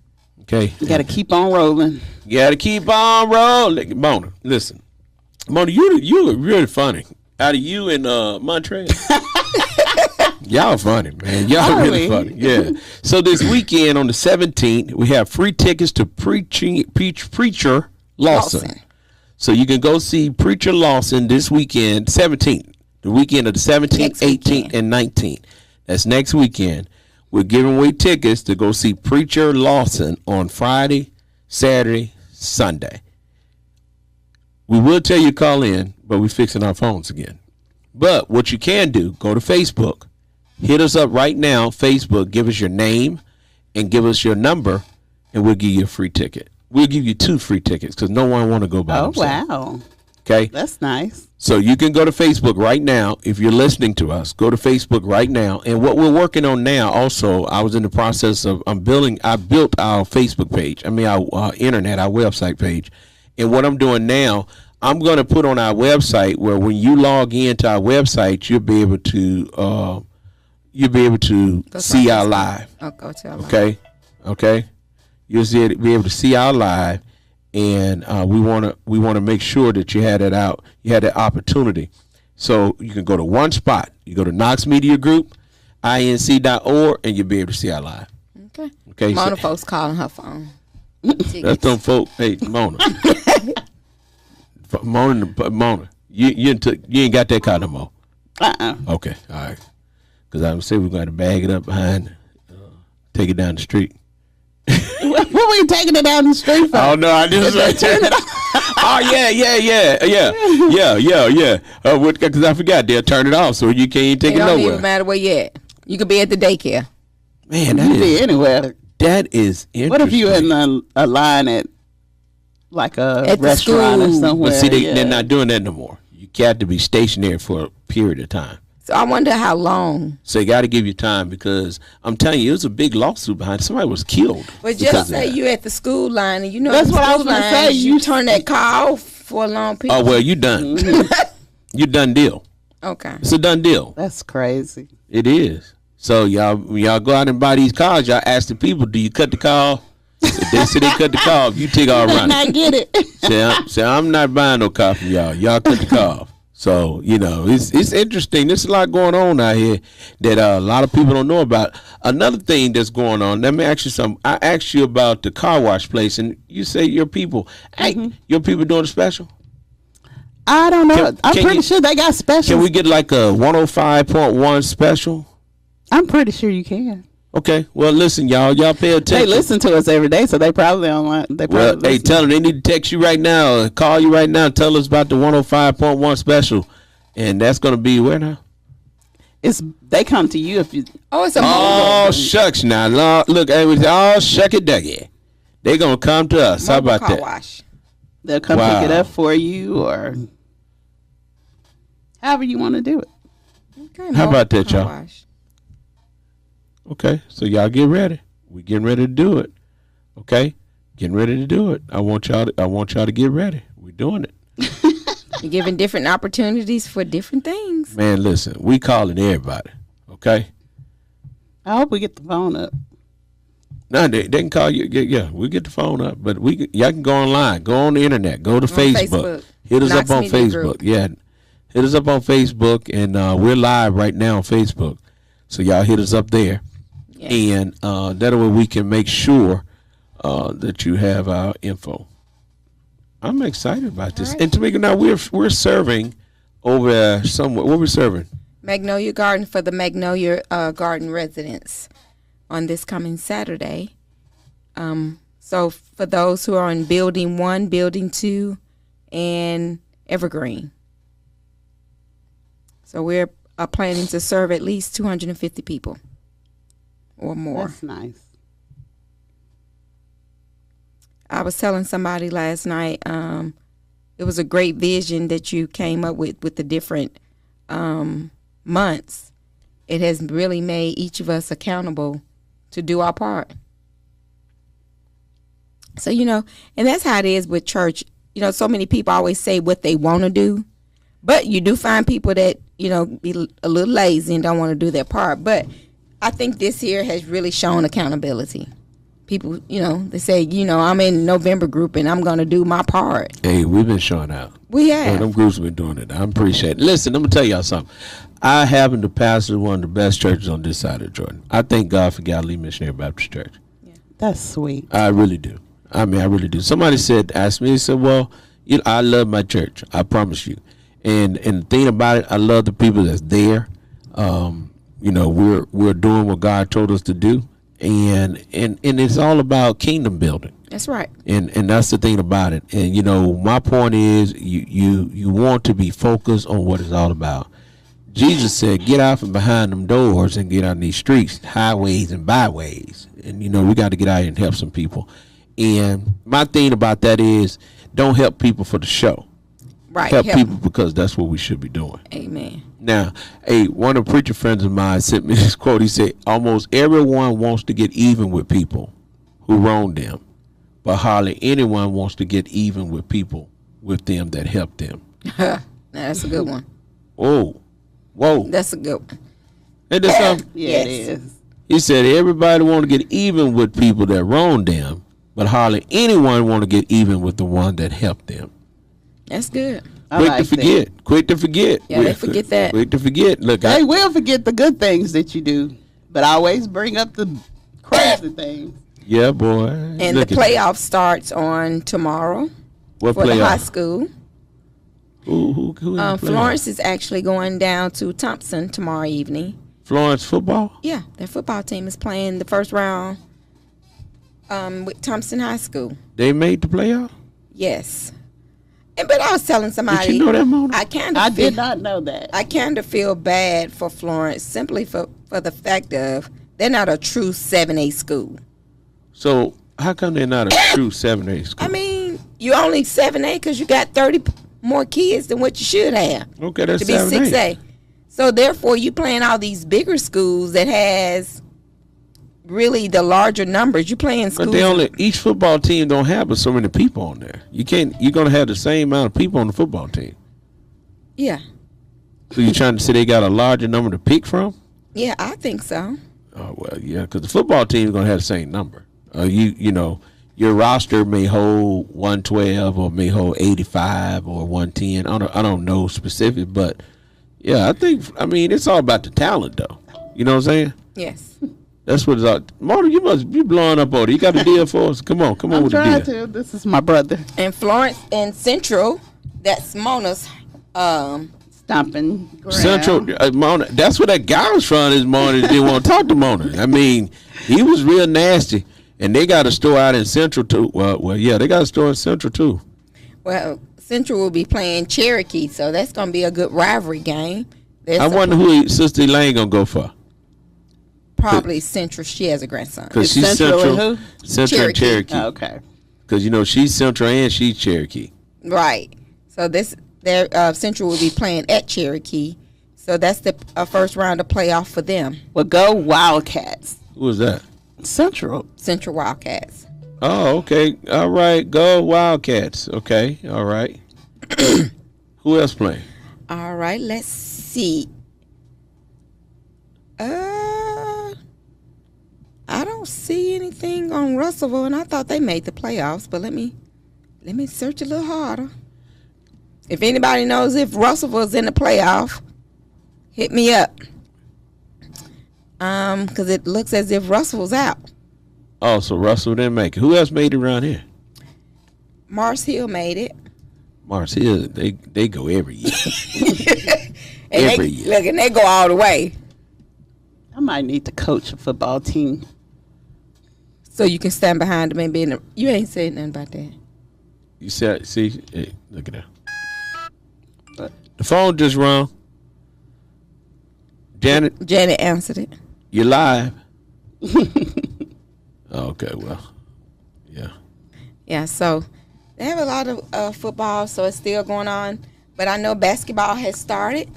Okay. You got to keep on rolling. You got to keep on rolling. Mona, listen. Mona, you look really funny. Out of you and Montreal. Y'all funny, man. Y'all really funny. Yeah. So this weekend on the 17th, we have free tickets to Preacher Lawson. So you can go see Preacher Lawson this weekend, 17th. The weekend of the 17th, 18th, and 19th. That's next weekend. We're giving away tickets to go see Preacher Lawson on Friday, Saturday, Sunday. We will tell you to call in, but we're fixing our phones again. But what you can do, go to Facebook. Hit us up right now, Facebook. Give us your name and give us your number, and we'll give you a free ticket. We'll give you 2 free tickets because no one want to go by themselves. Wow. Okay? That's nice. So you can go to Facebook right now. If you're listening to us, go to Facebook right now. And what we're working on now also, I was in the process of, I built our Facebook page. Our internet, our website page. And what I'm doing now, I'm going to put on our website where when you log into our website, you'll be able to see our live. Oh, go to our live. Okay. You'll be able to see our live, and we want to make sure that you had it out. You had that opportunity, so you can go to one spot. You go to Knox Media Group, inc.org, and you'll be able to see our live. Okay. Mona folks calling her phone. That's them folk. Hey, Mona. Mona, you ain't got that car no more. Okay, all right. Because I would say we're going to bag it up behind, take it down the street. What were you taking it down the street for? Oh no, I just turn it off. Oh yeah. Because I forgot they'll turn it off, so you can't take it nowhere. It don't even matter where you at. You could be at the daycare. Man, you could be anywhere. That is interesting. What if you in a line at like a restaurant or somewhere? But see, they're not doing that no more. You got to be stationary for a period of time. So I wonder how long. So you got to give you time because I'm telling you, it was a big lawsuit behind it. Somebody was killed. But just say you at the school line and you know that's what I was going to say. You turn that car off for a long period. Oh well, you done. You done deal. Okay. It's a done deal. That's crazy. It is. So y'all go out and buy these cars. Y'all ask the people, do you cut the car off? If they say they cut the car off, you take all running. I get it. Say I'm not buying no car from y'all. Y'all cut the car off. So, it's interesting. There's a lot going on out here that a lot of people don't know about. Another thing that's going on, let me ask you something. I asked you about the car wash place, and you say your people. Hey, your people doing a special? I don't know. I'm pretty sure they got specials. Can we get like a 105.1 special? I'm pretty sure you can. Okay. Well, listen, y'all pay attention. They listen to us every day, so they probably online. Hey, tell them they need to text you right now, call you right now, tell us about the 105.1 special, and that's going to be where now? They come to you if you. Oh, it's a. Oh shucks, now look, all shuck it ducky. They gonna come to us. How about that? Wash. They'll come pick it up for you, or however you want to do it. Okay, how about that, y'all? Okay, so y'all get ready. We getting ready to do it. Okay, getting ready to do it. I want y'all to get ready. We're doing it. You're giving different opportunities for different things. Man, listen, we calling everybody. Okay. I hope we get the phone up. No, they can call you. Yeah, we get the phone up, but y'all can go online, go on the internet, go to Facebook. Hit us Knox up on Media Facebook. Group. Yeah, hit us up on Facebook, and we're live right now on Facebook. So y'all hit us up there, and that way we can make sure that you have our info. I'm excited about this. Right. And Tamika, now we're serving over somewhere. What are we serving? Magnolia Garden for the Magnolia Garden residents on this coming Saturday. So for those who are in Building 1, Building 2, and Evergreen. So we're planning to serve at least 250 people or more. That's nice. I was telling somebody last night, it was a great vision that you came up with the different months. It has really made each of us accountable to do our part. So, and that's how it is with church. So many people always say what they want to do, but you do find people that, be a little lazy and don't want to do their part. But I think this year has really shown accountability. People, they say, I'm in November group and I'm going to do my part. Hey, we've been showing out. We have. Yeah, them groups have been doing it. I appreciate it. Listen, I'm going to tell y'all something. I happen to pastor one of the best churches on this side of Jordan. I thank God for Galilee Missionary Baptist Church. Yeah. That's sweet. I really do. I really do. Somebody asked me, well, I love my church. I promise you. And the thing about it, I love the people that's there. We're doing what God told us to do. And it's all about kingdom building. That's right. And that's the thing about it. And my point is you want to be focused on what it's all about. Jesus said, get out from behind them doors and get out in these streets, highways and byways. And we got to get out here and help some people. And my thing about that is don't help people for the show. Right. Help people because that's what we should be doing. Amen. Now, one of the preacher friends of mine sent me this quote. He said, almost everyone wants to get even with people who wronged them, but hardly anyone wants to get even with people with them that helped them. That's a good one. Whoa. That's a good one. Ain't that something? Yeah, it is. He said everybody want to get even with people that wronged them, but hardly anyone want to get even with the one that helped them. That's good. Quick to forget. Yeah, they forget that. Quick to forget. Look, they will forget the good things that you do, but always bring up the crazy things. Yeah, boy. And the playoff starts on tomorrow. What for playoff? The high school. Who Florence is actually going down to Thompson tomorrow evening. Florence football? Yeah, their football team is playing the first round with Thompson High School. They made the playoff? Yes. But I was telling somebody. Did you know that, Mona? I did not know that. I kind of feel bad for Florence simply for the fact of they're not a true 7A school. So how come they're not a true 7A school? I mean, you only 7A because you got 30 more kids than what you should have. Okay, that's to be 7A. 6A. So therefore, you playing all these bigger schools that has really the larger numbers. You playing schools. But each football team don't have but so many people on there. You're gonna have the same amount of people on the football team. Yeah. So you're trying to say they got a larger number to pick from? Yeah, I think so. Oh well, yeah, because the football team is gonna have the same number. Your roster may hold 112 or may hold 85 or 110. I don't know specific, but yeah, I mean it's all about the talent though. You know what I'm saying? Yes. That's what it's all. Marta, you must be blowing up on it. You got a deal for us? Come on with the deal. I'm trying to. This is my brother. And Florence and Central, that's Mona's stomping ground. Central, Mona, that's where that guy was from this morning. Didn't want to talk to Mona. I mean, he was real nasty. And they got a store out in Central too. Well, yeah, they got a store in Central too. Well, Central will be playing Cherokee, so that's going to be a good rivalry game. I wonder who Sister Elaine gonna go for. Probably Central. She has a grandson. Because she's Central and Cherokee. Oh, okay. Because she's Central and she's Cherokee. Right. So their Central will be playing at Cherokee. So that's the first round of playoff for them. Well, go Wildcats. Who was that? Central Wildcats. Oh, okay. All right. Go Wildcats. Okay. All right. Who else playing? All right. Let's see. I don't see anything on Russellville, and I thought they made the playoffs. But let me search a little harder. If anybody knows if Russellville's in the playoff, hit me up. Because it looks as if Russell's out. Oh, so Russell didn't make it. Who else made it around here? Mars Hill made it. Mars Hill, they go every year. And Look, and they go all the way. I might need to coach a football team. So you can stand behind them and be in the... You ain't saying nothing about that. You said, see, hey, look at that. The phone just rung. Janet answered it. You're live. Okay, well, yeah. Yeah, so they have a lot of football, so it's still going on. But I know basketball has started.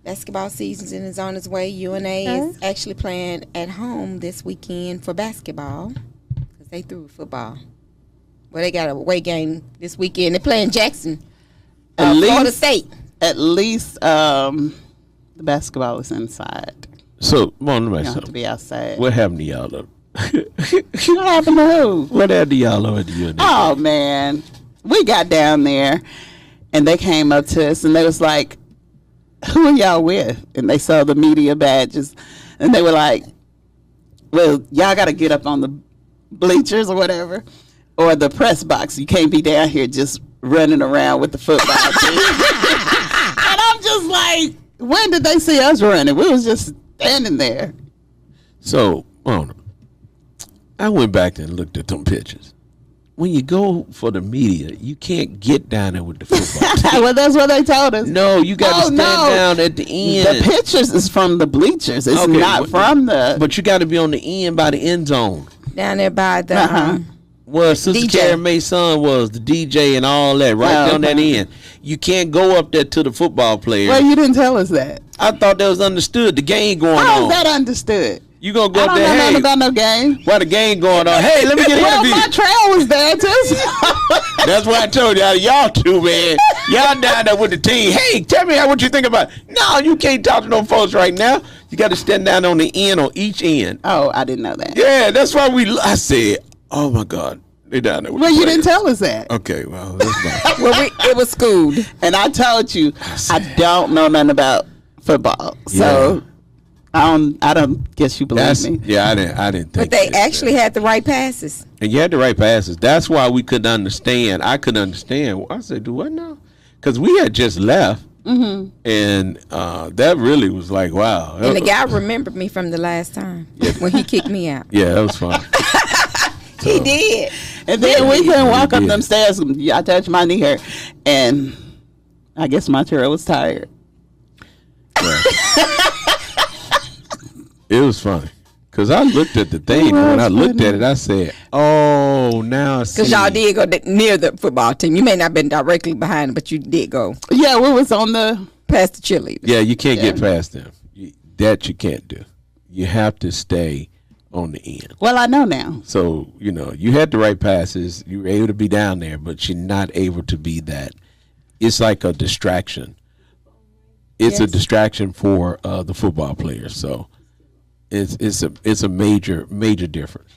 Basketball season is on its way. UNA is actually playing at home this weekend for basketball because they threw football. Well, they got a away game this weekend. They're playing Jackson, Florida State. At least the basketball is inside. So, let me You ask don't have to something. be outside. What happened to y'all up? What happened to who? What happened to y'all over at the UNA? Oh, man. We got down there, and they came up to us, and they was like, who are y'all with? And they saw the media badges, and they were like, well, y'all got to get up on the bleachers or whatever, or the press box. You can't be down here just running around with the football team. And I'm just like, when did they see us running? We was just standing there. So, I went back and looked at them pictures. When you go for the media, you can't get down there with the football team. Well, that's what they told us. No, you got to stand down at the end. The pictures is from the bleachers. It's not from the... But you got to be on the end by the end zone. Down there by the... Well, Sister Carrie Mae's son was the DJ and all that, right down that end. You can't go up there to the football players. Well, you didn't tell us that. I thought that was understood. The game going on. How is that understood? You gonna go I up don't there? know Hey, nothing about no game. while the game going on? Hey, let me get an Well, interview. my trail was there too. That's why I told y'all two, man. Y'all down there with the team. Hey, tell me what you think about it. No, you can't talk to no folks right now. You got to stand down on the end, on each end. Oh, I didn't know that. Yeah, that's why I said, oh my God, they down there with Well, the you players. didn't tell us that. Okay, well, that's fine. Well, it was schooled. And I told you, I don't know nothing about football. So I don't guess you believe me. Yeah, I didn't think. But they actually had the right passes. And you had the right passes. That's why we couldn't understand. I couldn't understand. I said, do what now? Because we had just left. Mm-hmm. And that really was like, wow. And the guy remembered me from the last time when he kicked me out. Yeah, that was fun. He did. And then we couldn't walk up them stairs. I touched my knee hurt. And I guess my trail was tired. Yeah. It was funny. Because I looked at the thing. And when I looked at it, I said, oh, now I see. Because y'all did go near the football team. You may not have been directly behind them, but you did go. Yeah, we was on the... Past the cheerleaders. Yeah, you can't get past them. That you can't do. You have to stay on the end. Well, I know now. So, you had the right passes. You were able to be down there, but you're not able to be that. It's like a distraction. It's a distraction for the football players. So it's a major difference.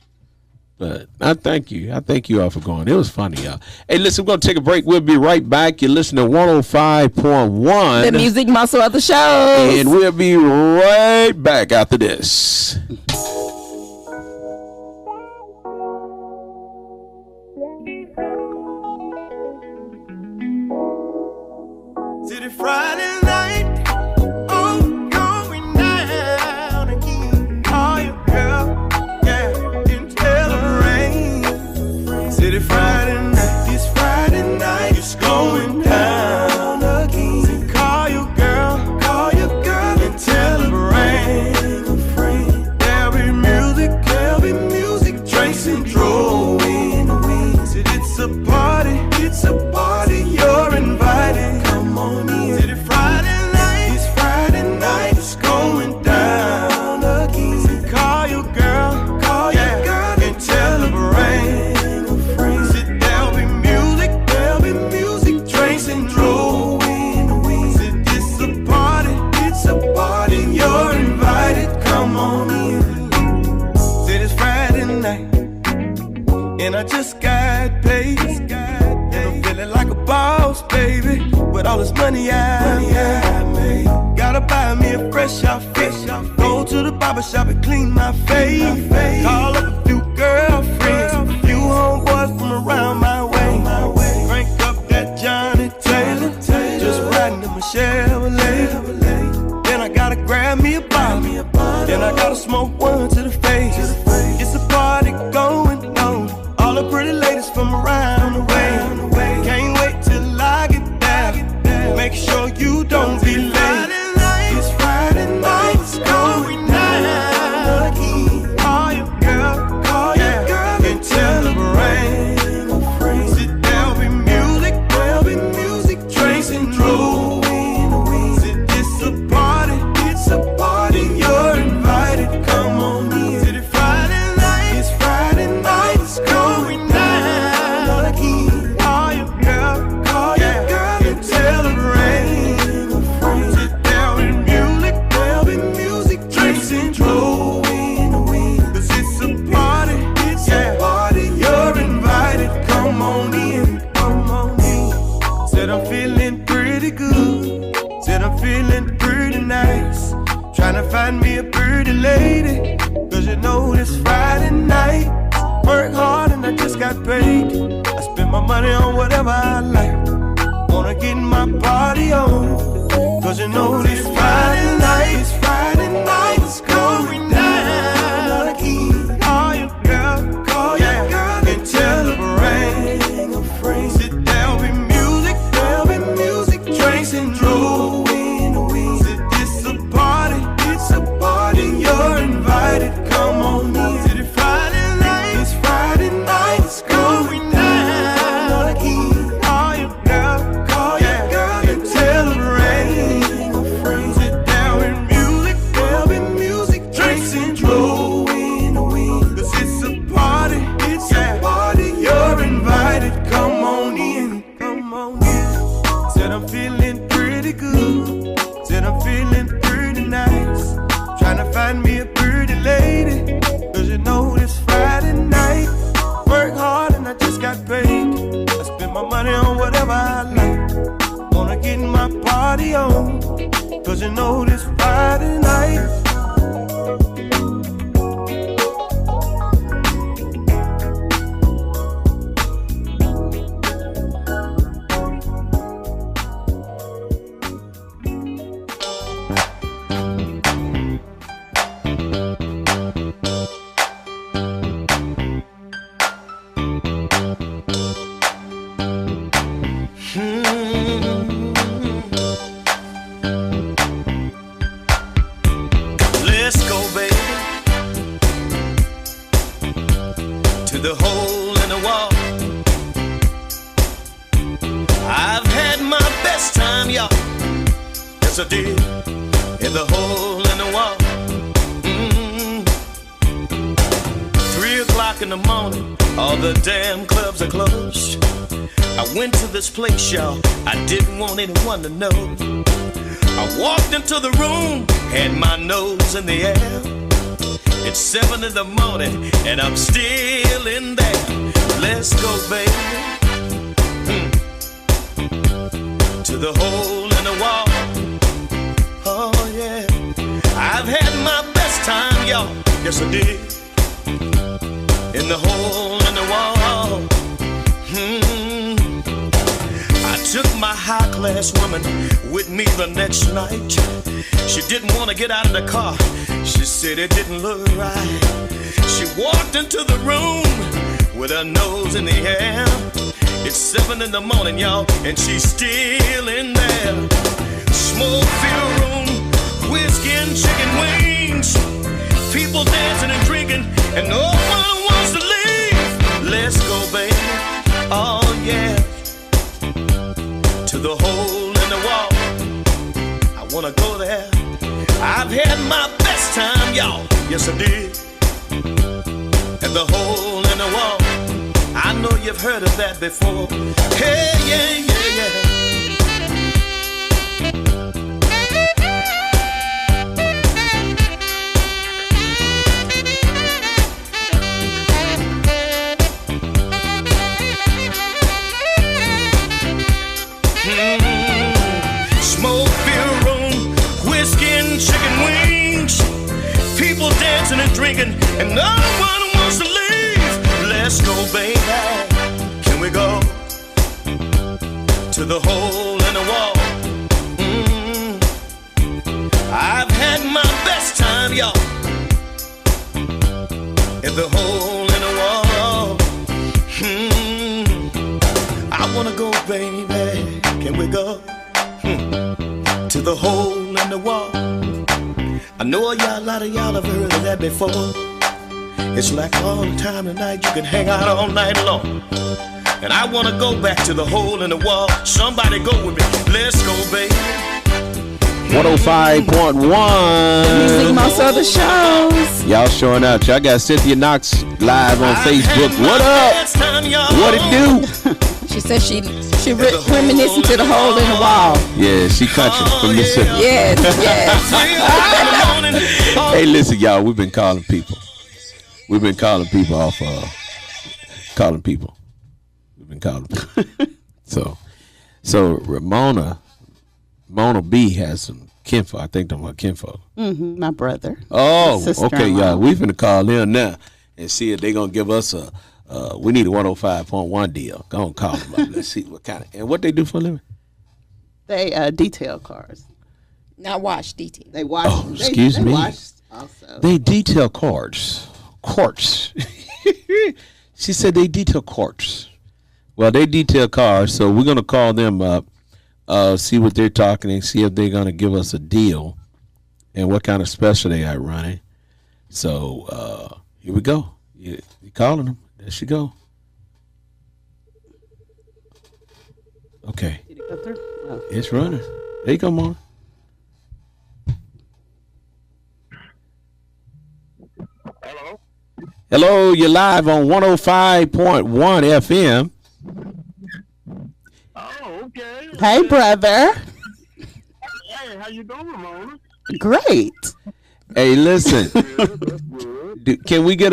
But I thank you. I thank you all for going. It was funny, y'all. Hey, listen, we're going to take a break. We'll be right back. You're listening to 105.1. The music muscle of the show. And we'll be right back after this. City Friday night, oh, going down again. Oh, you girl, yeah, didn't tell the rain. City Friday night, this Friday night, it's going down again. So call your girl, and tell the rain. There'll be I just got paid. And I'm feeling like a boss, baby. With all this money I made. Gotta buy me a fresh outfit. Go to the barber shop and clean my face. Call up a few girlfriends, a few homeboys from around my way. Crank up that Johnny Taylor, just riding in my Chevrolet. Then I gotta grab me a bottle, then I gotta smoke one to the face. It's a party going on, all the pretty ladies from around the way. Can't wait till I get there, make sure you don't be late. It's Friday night, it's going down. Call your girl, and tell her rain. Sit there'll be music, drinks and drove. Sit, it's a party, you're invited, come on in. It's Friday night, it's going down. Call your girl, and tell her rain. Sit there'll be music, drinks and drove. 'Cause it's a party, you're invited, come on in. Said I'm feeling pretty good, said I'm feeling pretty nice. Tryna find me a pretty lady, 'cause you know this Friday night. Work hard and I just got paid. I spend my money on whatever I like. Wanna get my party on, 'cause you know this Friday night, it's going down. Call your girl, and tell her rain. Sit there'll be music, drinks and drove. Sit, it's a party, you're invited, come on in. Sit, Friday night, it's going down. Call your girl, and tell her rain. Sit there'll be music, drinks and drove. 'Cause it's a party, you're invited, come on in. Said I'm feeling pretty good, said I'm feeling pretty nice. Tryna find me a pretty lady, 'cause you know this Friday night. Work hard and I just got paid. I spend my money on whatever I like. Wanna get my party on, 'cause you know this Friday night. Let's go, baby, to the hole in the wall. I've had my best time, y'all. Yes, I did, in the hole in the wall. 3 o'clock in the morning, all the damn clubs are closed. I went to this place, y'all, I didn't want anyone to know. I walked into the room, had my nose in the air. It's 7 in the morning, and I'm still in there. Let's go, baby, to the hole in the wall. Oh, yeah. I've had my best time, y'all. Yes, I did. In the hole in the wall. I took my high-class woman with me the next night. She didn't want to get out of the car. She said it didn't look right. She walked into the room with her nose in the air. It's 7 in the morning, y'all, and she's still in there. Smoke-filled room, whiskey and chicken wings. People dancing and drinking, and no one wants to leave. Let's go, baby. Oh, yeah. To the hole in the wall. I wanna go there. I've had my best time, y'all. Yes, I did. And the hole in the wall. I know you've heard of that before. Hey, yeah, yeah, yeah. dancing and drinking, and no one wants to leave. Let's go, baby. Can we go to the hole in the wall? I've had my best time, y'all, at the hole in the wall. I wanna go, baby. Can we go to the hole in the wall? I know a lot of y'all have heard of that before. It's like all the time tonight, you can hang out all night long. And I wanna go back to the hole in the wall. Somebody go with me. Let's go, baby. 105.1. Music, most other shows. Y'all showing out. Y'all got Cynthia Knox live on Facebook. What up? What it do? She said she reminiscing to the hole in the wall. Yeah, she country from Mississippi. Yes, yes. Hey, listen, y'all. We've been calling people. We've been calling people off. Calling people. We've been calling people. So Mona B has some kinfolk. I think they're my kinfolk. My brother. Oh, okay, y'all. We finna call them now and see if they gonna give us a. We need a 105.1 deal. Go on, call them up. Let's see what kind of and what they do for a living. They detail cars. Not wash, detail. They wash. Oh, excuse me. Wash also. They detail cars. Quartz. She said they detail quartz. Well, they detail cars, so we're gonna call them up. See what they're talking and see if they're going to give us a deal and what kind of special they are running. So here we go. You calling them. There she go. Okay. Did it go through? Oh. It's running. There you go, Mona. Hello? Hello, you're live on 105.1 FM. Oh, okay. Hey, brother. Hey, how you doing, Mona? Great. Hey, listen. Can we get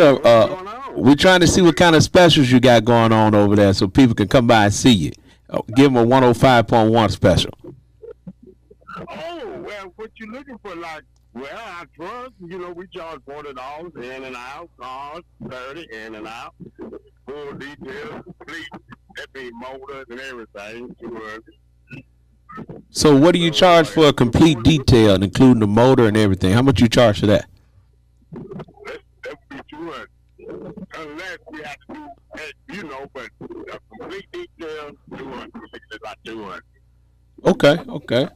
we're trying to see what kind of specials you got going on over there so people can come by and see you. Give them a 105.1 special. Oh, well, what you looking for? Like, well, our trucks, we charge $40 in and out. Cars, $30 in and out. Full details, complete. That means motors and everything. So what do you charge for a complete detail, including the motor and everything? How much you charge for that? That would be 200. Unless we have to do that, but a complete detail, 200. It's like 200. Okay.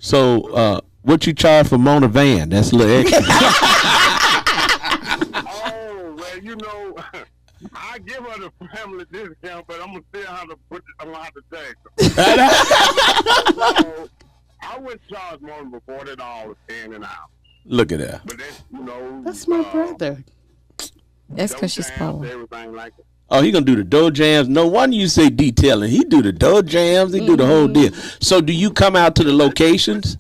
So what you charge for Mona Van? That's a little extra. Oh, well, I give her the family discount, but I'm gonna still have to put this on the tax. So I would charge more than $40 in and out. Look at that. But that's That's my brother. That's because she's poor. Everything like that. Oh, he gonna do the door jams. No wonder you say detailing. He do the door jams. He do the whole deal. So do you come out to the locations?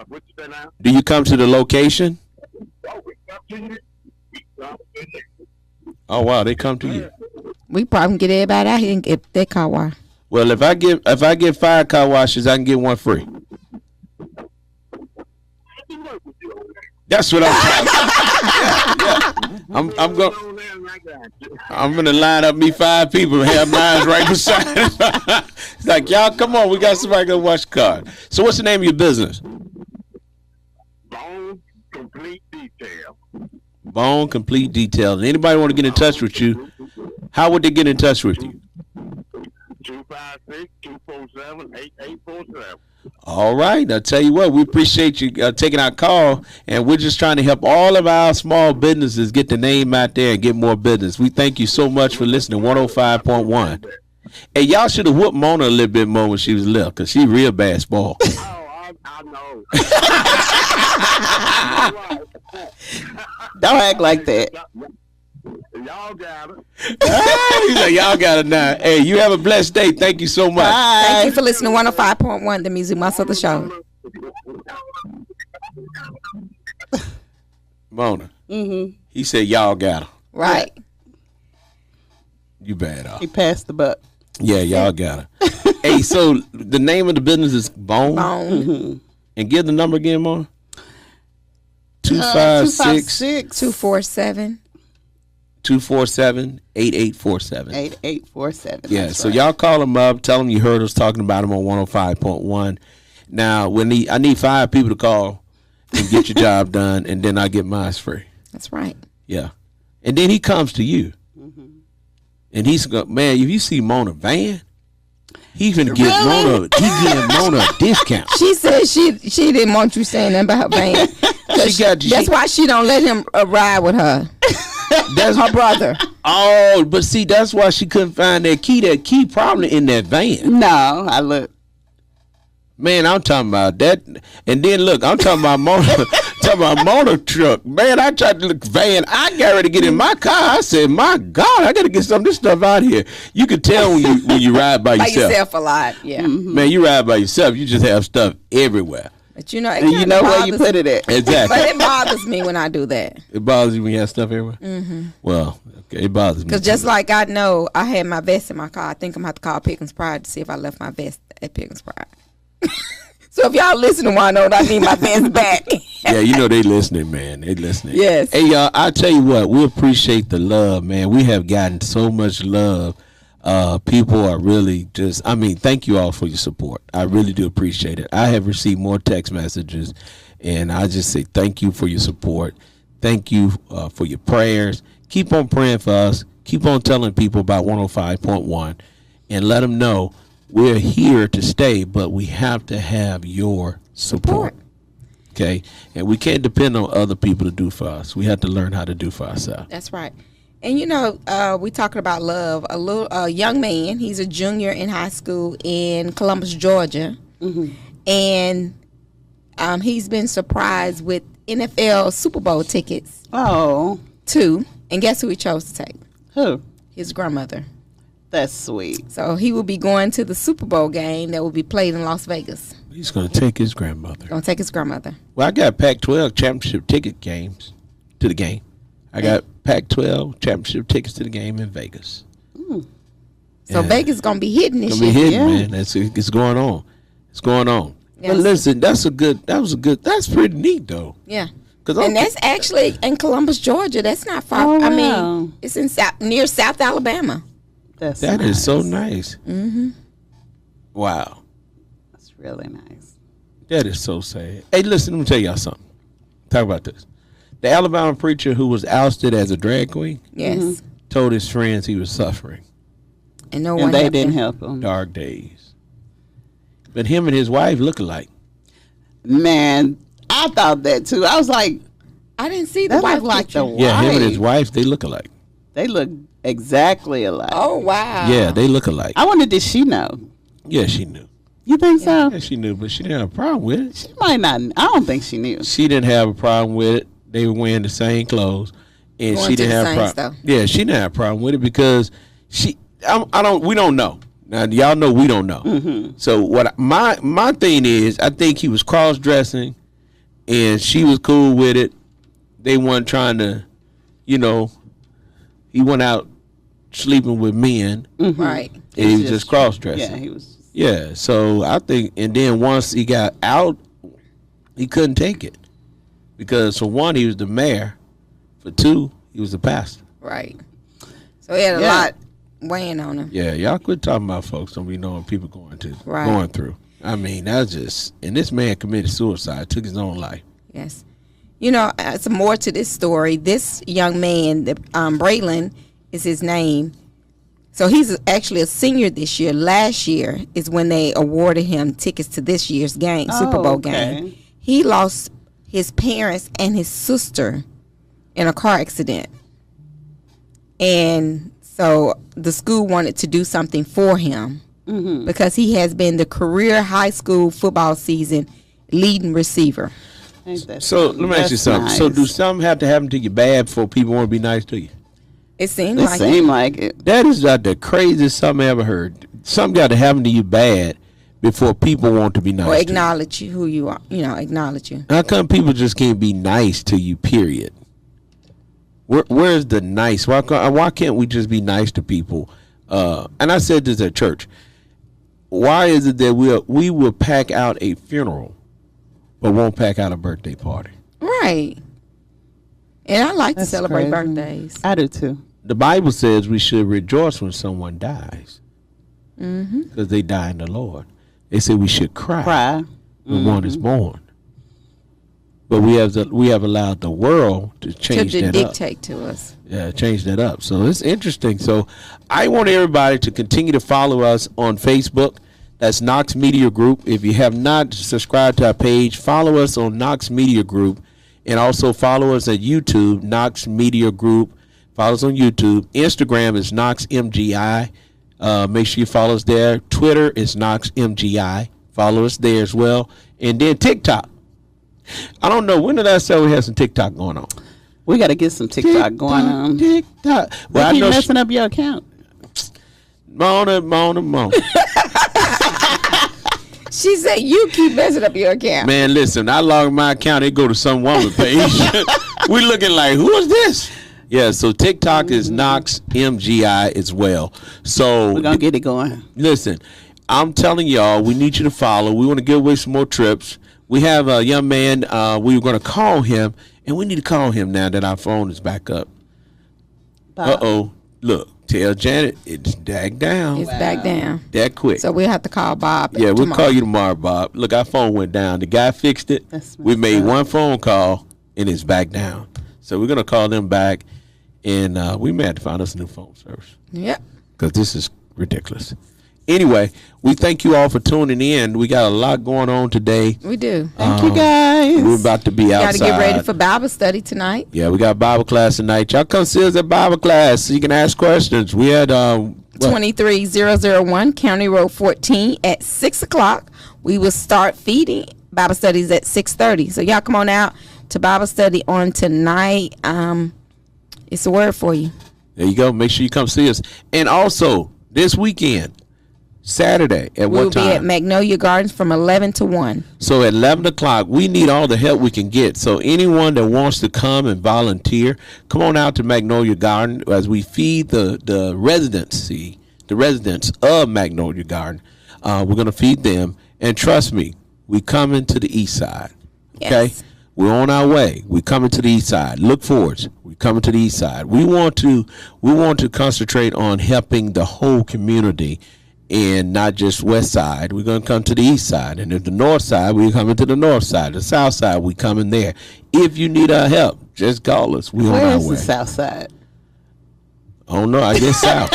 What you say now? Do you come to the location? Oh, we come to you. Oh wow, they come to you. We probably can get everybody out here and get their car wash. Well, if I get 5 car washes, I can get one free. That's what I'm talking about. Yeah. I'm gonna line up me 5 people and have mine right beside it. It's like, y'all, come on, we got somebody gonna wash the car. So what's the name of your business? Bone Complete Detail. Bone Complete Detail. And anybody want to get in touch with you, how would they get in touch with you? 256-247-8847. All right. I'll tell you what, we appreciate you taking our call, and we're just trying to help all of our small businesses get the name out there and get more business. We thank you so much for listening to 105.1. Hey, y'all should have whooped Mona a little bit more when she was little, because she real bad sport. Oh, I know. Don't act like that. Y'all got it. He's like, y'all got it now. Hey, you have a blessed day. Thank you so much. Bye. Thank you for listening to 105.1, the music muscle of the show. Mona. He said, y'all got her. Right. You bad off. He passed the buck. Yeah, y'all got her. Hey, so the name of the business is Bone? Bone. And give the number again, Mona. 256 247 247-8847. 8847. Yeah, so y'all call them up. Tell them you heard us talking about them on 105.1. Now, I need 5 people to call and get your job done, and then I get mine free. That's right. Yeah. And then he comes to you. And he's going, man, if you see Mona van, he's going to give Mona a discount. She said she didn't want you saying nothing about her van. That's why she don't let him ride with her. That's her brother. Oh, but see, that's why she couldn't find that key. That key probably in that van. No, I look. Man, I'm talking about that. And then look, I'm talking about motor truck. Man, I tried to look van. I got ready to get in my car. I said, my God, I got to get some of this stuff out of here. You can tell when you ride by yourself. By yourself a lot, yeah. Mm-hmm. Man, you ride by yourself, you just have stuff everywhere. But you know, and you know where you put it at. Exactly. But it bothers me when I do that. It bothers you when you have stuff everywhere? Mm-hmm. Well, okay, it bothers me. Because just like I know I had my vest in my car, I think I'm going to have to call Pickens Pride to see if I left my vest at Pickens Pride. So if y'all listening, why not I need my vest back? Yeah, you know they listening, man. They listening. Yes. Hey, y'all, I tell you what, we appreciate the love, man. We have gotten so much love. People are really thank you all for your support. I really do appreciate it. I have received more text messages, and I just say thank you for your support. Thank you for your prayers. Keep on praying for us. Keep on telling people about 105.1 and let them know we're here to stay, but we have to have your support. Okay? And we can't depend on other people to do for us. We have to learn how to do for ourselves. That's right. And you know, we talking about love. A young man. He's a junior in high school in Columbus, Georgia, and he's been surprised with NFL Super Bowl tickets. Oh, 2. And guess who he chose to take? Who? His grandmother. That's sweet. So he will be going to the Super Bowl game that will be played in Las Vegas. He's going to take his grandmother. Going to take his grandmother. Well, I got Pac-12 championship ticket games to the game. I got Pac-12 championship tickets to the game in Vegas. So Vegas gonna be hitting this year. Gonna be hitting, man. It's going on. It's going on. Yes. But listen, that's pretty neat though. Yeah. And that's actually in Columbus, Georgia. That's not far. Oh, I wow. mean, it's in near South Alabama. That is so nice. Mm-hmm. Wow. That's really nice. That is so sad. Hey, listen, let me tell y'all something. Talk about this. The Alabama preacher who was ousted as a drag queen, yes, told his friends he was suffering. And no one they didn't help him. Dark days. But him and his wife look alike. Man, I thought that too. I was like, I didn't see the wife like the wife. Yeah, him and his wife, they look alike. They look exactly alike. Oh, wow. Yeah, they look alike. I wonder, did she know? Yeah, she knew. You think so? Yeah, she knew, but she didn't have a problem with it. She might not. I don't think she knew. She didn't have a problem with it. They were wearing the same clothes, and she didn't have a problem. Yeah, she didn't have a problem with it because we don't know. Now y'all know we don't know. Mm-hmm. So what my thing is, I think he was cross dressing, and she was cool with it. They weren't trying to, he went out sleeping with men, right? And he was just cross dressing. Yeah, he was. Yeah, so I think, and then once he got out, he couldn't take it. Because for one, he was the mayor. For two, he was the pastor. Right. So he had a lot weighing on him. Yeah, y'all quit talking about folks don't be knowing people going through. I mean, that's just, and this man committed suicide, took his own life. Yes. Some more to this story. This young man, Braylon is his name. So he's actually a senior this year. Last year is when they awarded him tickets to this year's game, Super Bowl game. He lost his parents and his sister in a car accident. And so the school wanted to do something for him because he has been the career high school football season leading receiver. So let me ask you something. Nice. So do something have to happen to you bad before people want to be nice to you? It seemed like it. That is not the craziest something I ever heard. Something got to happen to you bad before people want to be nice or to acknowledge you who you are. Acknowledge you. How come people just can't be nice to you, period? Where's the nice? Why can't we just be nice to people? And I said this at church. Why is it that we will pack out a funeral but won't pack out a birthday party? Right. And I like That's to celebrate crazy. birthdays. I do too. The Bible says we should rejoice when someone dies Mm-hmm. because they die in the Lord. They say we should cry, Cry. when one is born. But we have allowed the world to change To that dictate to us. up. Yeah, change that up. So it's interesting. So I want everybody to continue to follow us on Facebook. That's Knox Media Group. If you have not subscribed to our page, follow us on Knox Media Group, and also follow us at YouTube, Knox Media Group. Follow us on YouTube. Instagram is Knox MGI. Make sure you follow us there. Twitter is Knox MGI. Follow us there as well. And then TikTok. I don't know. When did I say we had some TikTok going on? We got to get some TikTok going on. TikTok. Well, I keep know messing up your account. Mona. She said you keep messing up your account. Man, listen, I log my account, it go to some woman page. We looking like, who is this? Yeah, so TikTok is Knox MGI as well. So We're going to get it going. Listen, I'm telling y'all, we need you to follow. We want to give away some more trips. We have a young man, we were going to call him, and we need to call him now that our phone is back up. Uh-oh. Look, tell Janet it's back down. It's back down. That quick. So we'll have to call Bob. Yeah, we'll tomorrow. call you tomorrow, Bob. Look, our phone went down. The guy fixed it. That's We made messed up. one phone call, and it's back down. So we're going to call them back, and we may have to find us a new phone service Yep. because this is ridiculous. Anyway, we thank you all for tuning in. We got a lot going on today. We do. Thank you, guys. We're about to be Got outside. to get ready for Bible study tonight. Yeah, we got Bible class tonight. Y'all come see us at Bible class so you can ask questions. We had 23001 County Road 14 at 6 o'clock. We will start feeding. Bible studies at 6:30. So y'all come on out to Bible study on tonight. It's a word for you. There you go. Make sure you come see us. And also, this weekend, Saturday, at We'll what be at time? Magnolia Gardens from 11 to 1. So at 11 o'clock, we need all the help we can get. So anyone that wants to come and volunteer, come on out to Magnolia Garden as we feed the residents of Magnolia Garden. We're going to feed them. And trust me, we coming to the east side. Okay? Yes. We're on our way. We're coming to the east side. Look forward. We're coming to the east side. We want to concentrate on helping the whole community and not just west side. We're going to come to the east side. And if the north side, we're coming to the north side. The south side, we coming there. If you need our help, just call us. We on Where our is way. the south side? I don't know. I guess south.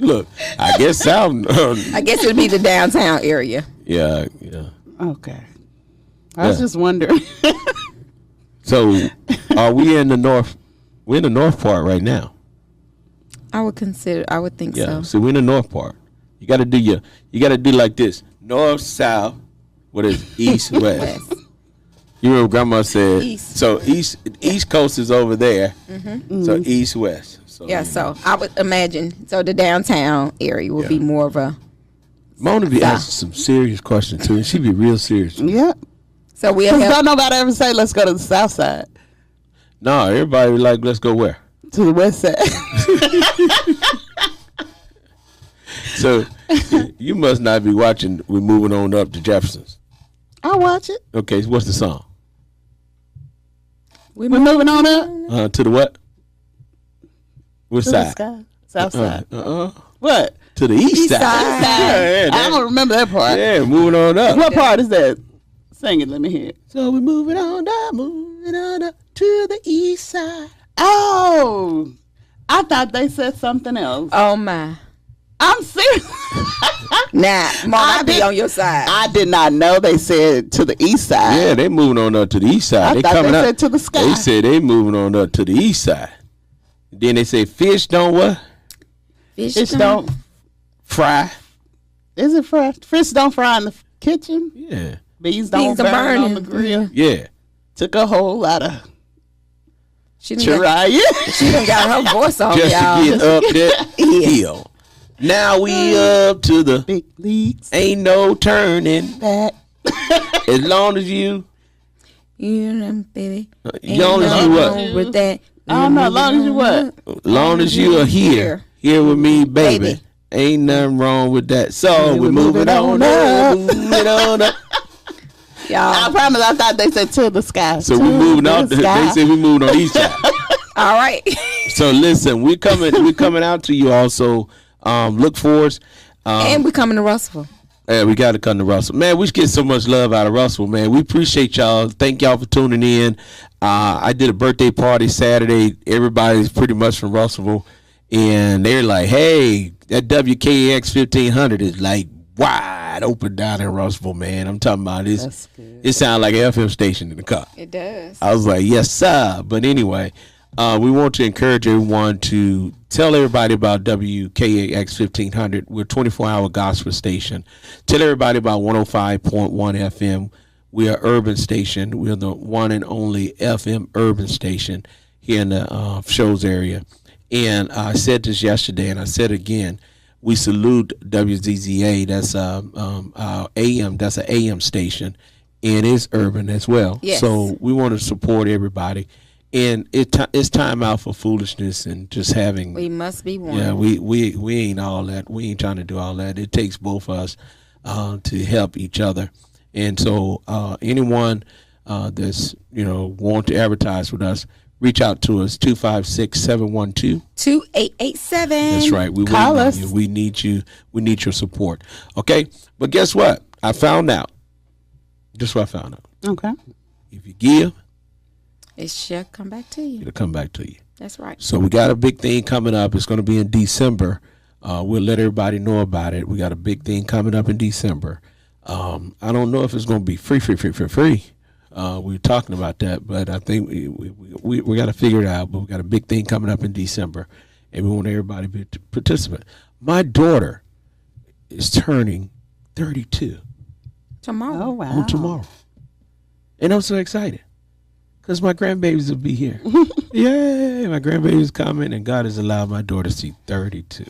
Look, I guess south. I guess it'll be the downtown area. Yeah. Okay. I was Yeah. just wondering. So, are we in the north? We're in the north part right now. I would think Yeah. so. So we're in the north part. You got to do like this: north, south. What is it? East, west? You remember Grandma said. East. So east coast is over there. Mm-hmm. So east, west. So Yeah, so I would imagine, so the downtown area will be more of a, Mona be asking some serious questions too, and she be real serious. Yeah. so we'll Because help. don't nobody ever say, let's go to the south side. No, everybody be like, let's go where? To the west side. So you must not be watching. We're moving on up to Jefferson's. I'll watch it. Okay, so what's the song? We're moving on up. To the what? What To the side? sky. South side. Uh-uh. What? To the east side. I don't remember that part. Yeah, moving on up. What part is that? Sing it. Let me hear it. So we're moving on up to the east side. Oh, I thought they said something else. Oh my. I'm serious. Nah, Mom, I'll be on your side. I did not know they said to the east side. Yeah, they moving on up to the east side. I thought coming they up. said to the sky. They said they moving on up to the east side. Then they say fish don't what? Fish don't Fry. Is it fry? Fish don't fry in the kitchen. Yeah. Bees don't Beans are burn on burning. the grill. Yeah. Took a whole lot of She done got her voice on, Just y'all. to get up that hill. Now we up to the big leagues. Ain't no turning back. As long as you. You know, baby. As long as you what? Wrong with that. I don't know. As long as you what? Long as you are here with me, baby. Ain't nothing wrong with that. So we're moving on up, moving on up. I promise. I thought they said to the sky. So we moving out. They said we moving on each side. All right. So listen, we're coming out to you also. Look for us. And we're coming to Russellville. Yeah, we got to come to Russell. Man, we get so much love out of Russell, man. We appreciate y'all. Thank y'all for tuning in. I did a birthday party Saturday. Everybody's pretty much from Russellville. And they're like, hey, that WKX 1500 is like wide open down in Russellville, man. I'm talking about this. It sounds like an FM station in the car. It does. I was like, yes, sir. But anyway, we want to encourage everyone to tell everybody about WKAX 1500. We're a 24-hour gospel station. Tell everybody about 105.1 FM. We are urban station. We're the one and only FM urban station here in the Shoals area. And I said this yesterday, and I said again, we salute WZZA. That's our AM. That's an AM station, and it's urban as well. Yes. So we want to support everybody. And it's time out for foolishness and just having. We must be one. Yeah, we ain't all that. We ain't trying to do all that. It takes both of us to help each other. And so anyone that's want to advertise with us, reach out to us 256-712-2887. That's right. We call us. We need you. We need your support. Okay, but guess what? I found out. Just what I found out. Okay. If you give, it shall come back to you. It'll come back to you. That's right. So we got a big thing coming up. It's going to be in December. We'll let everybody know about it. We got a big thing coming up in December. I don't know if it's going to be free. We were talking about that, but I think we got to figure it out. But we got a big thing coming up in December, and we want everybody to be a participant. My daughter is turning 32. Tomorrow. Oh, wow. Tomorrow. And I'm so excited. Because my grandbabies will be here. Yay, my grandbabies coming, and God has allowed my daughter to see 32.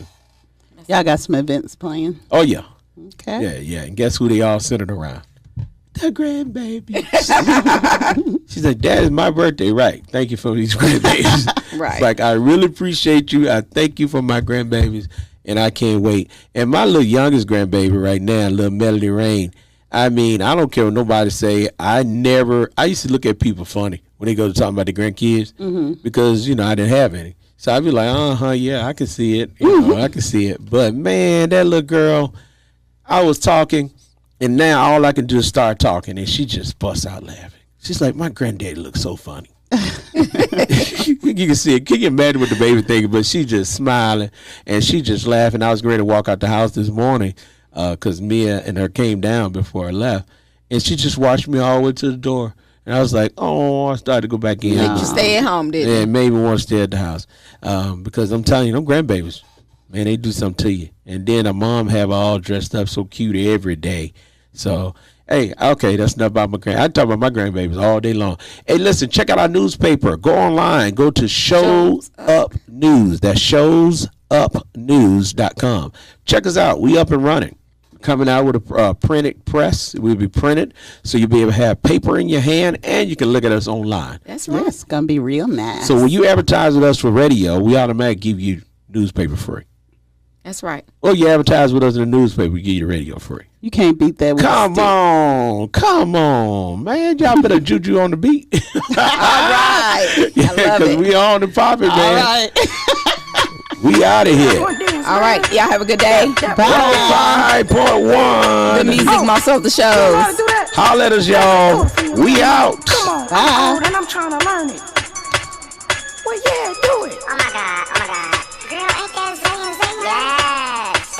Y'all got some events planned? Oh, yeah. Okay. Yeah. And guess who they all centered around? The grandbabies. She's like, Dad, it's my birthday. Right. Thank you for these grandbabies. Right. It's like, I really appreciate you. I thank you for my grandbabies, and I can't wait. And my little youngest grandbaby right now, little Melody Rain, I mean, I don't care what nobody say. I used to look at people funny when they go to talking about the grandkids because, I didn't have any. So I'd be like, yeah, I can see it. I can see it. But, man, that little girl, I was talking, and now all I can do is start talking, and she just busts out laughing. She's like, my granddaddy looks so funny. You can see it. Can you imagine what the baby thinking? But she just smiling, and she just laughing. I was ready to walk out the house this morning because Mia and her came down before I left, and she just watched me all the way to the door. And I was like, I started to go back in. Make you stay at home, didn't you? Yeah, maybe want to stay at the house. Because I'm telling you, them grandbabies, man, they do something to you. And then a mom have her all dressed up so cute every day. So, hey, okay, that's enough about my I talk about my grandbabies all day long. Hey, listen, check out our newspaper. Go online. Go to Shows Up News. That's showsupnews.com. Check us out. We up and running. Coming out with a printed press. We'll be printed, so you'll be able to have paper in your hand, and you can look at us online. That's right. It's going to be real nice. So when you advertise with us for radio, we automatically give you newspaper free. That's right. Or you advertise with us in the newspaper, we give you the radio free. You can't beat that. Come on, man. Y'all better juju on the beat. All right. Yeah, because we on the popping, man. All right. We out of here. All right. Y'all have a good day. Bye. 5.1. The music muscle of the shows. Holla at us, y'all. We out. Come on. Bye. And I'm trying to learn it. Well, yeah, do it. Oh my God. Girl, ain't that zing? Yeah.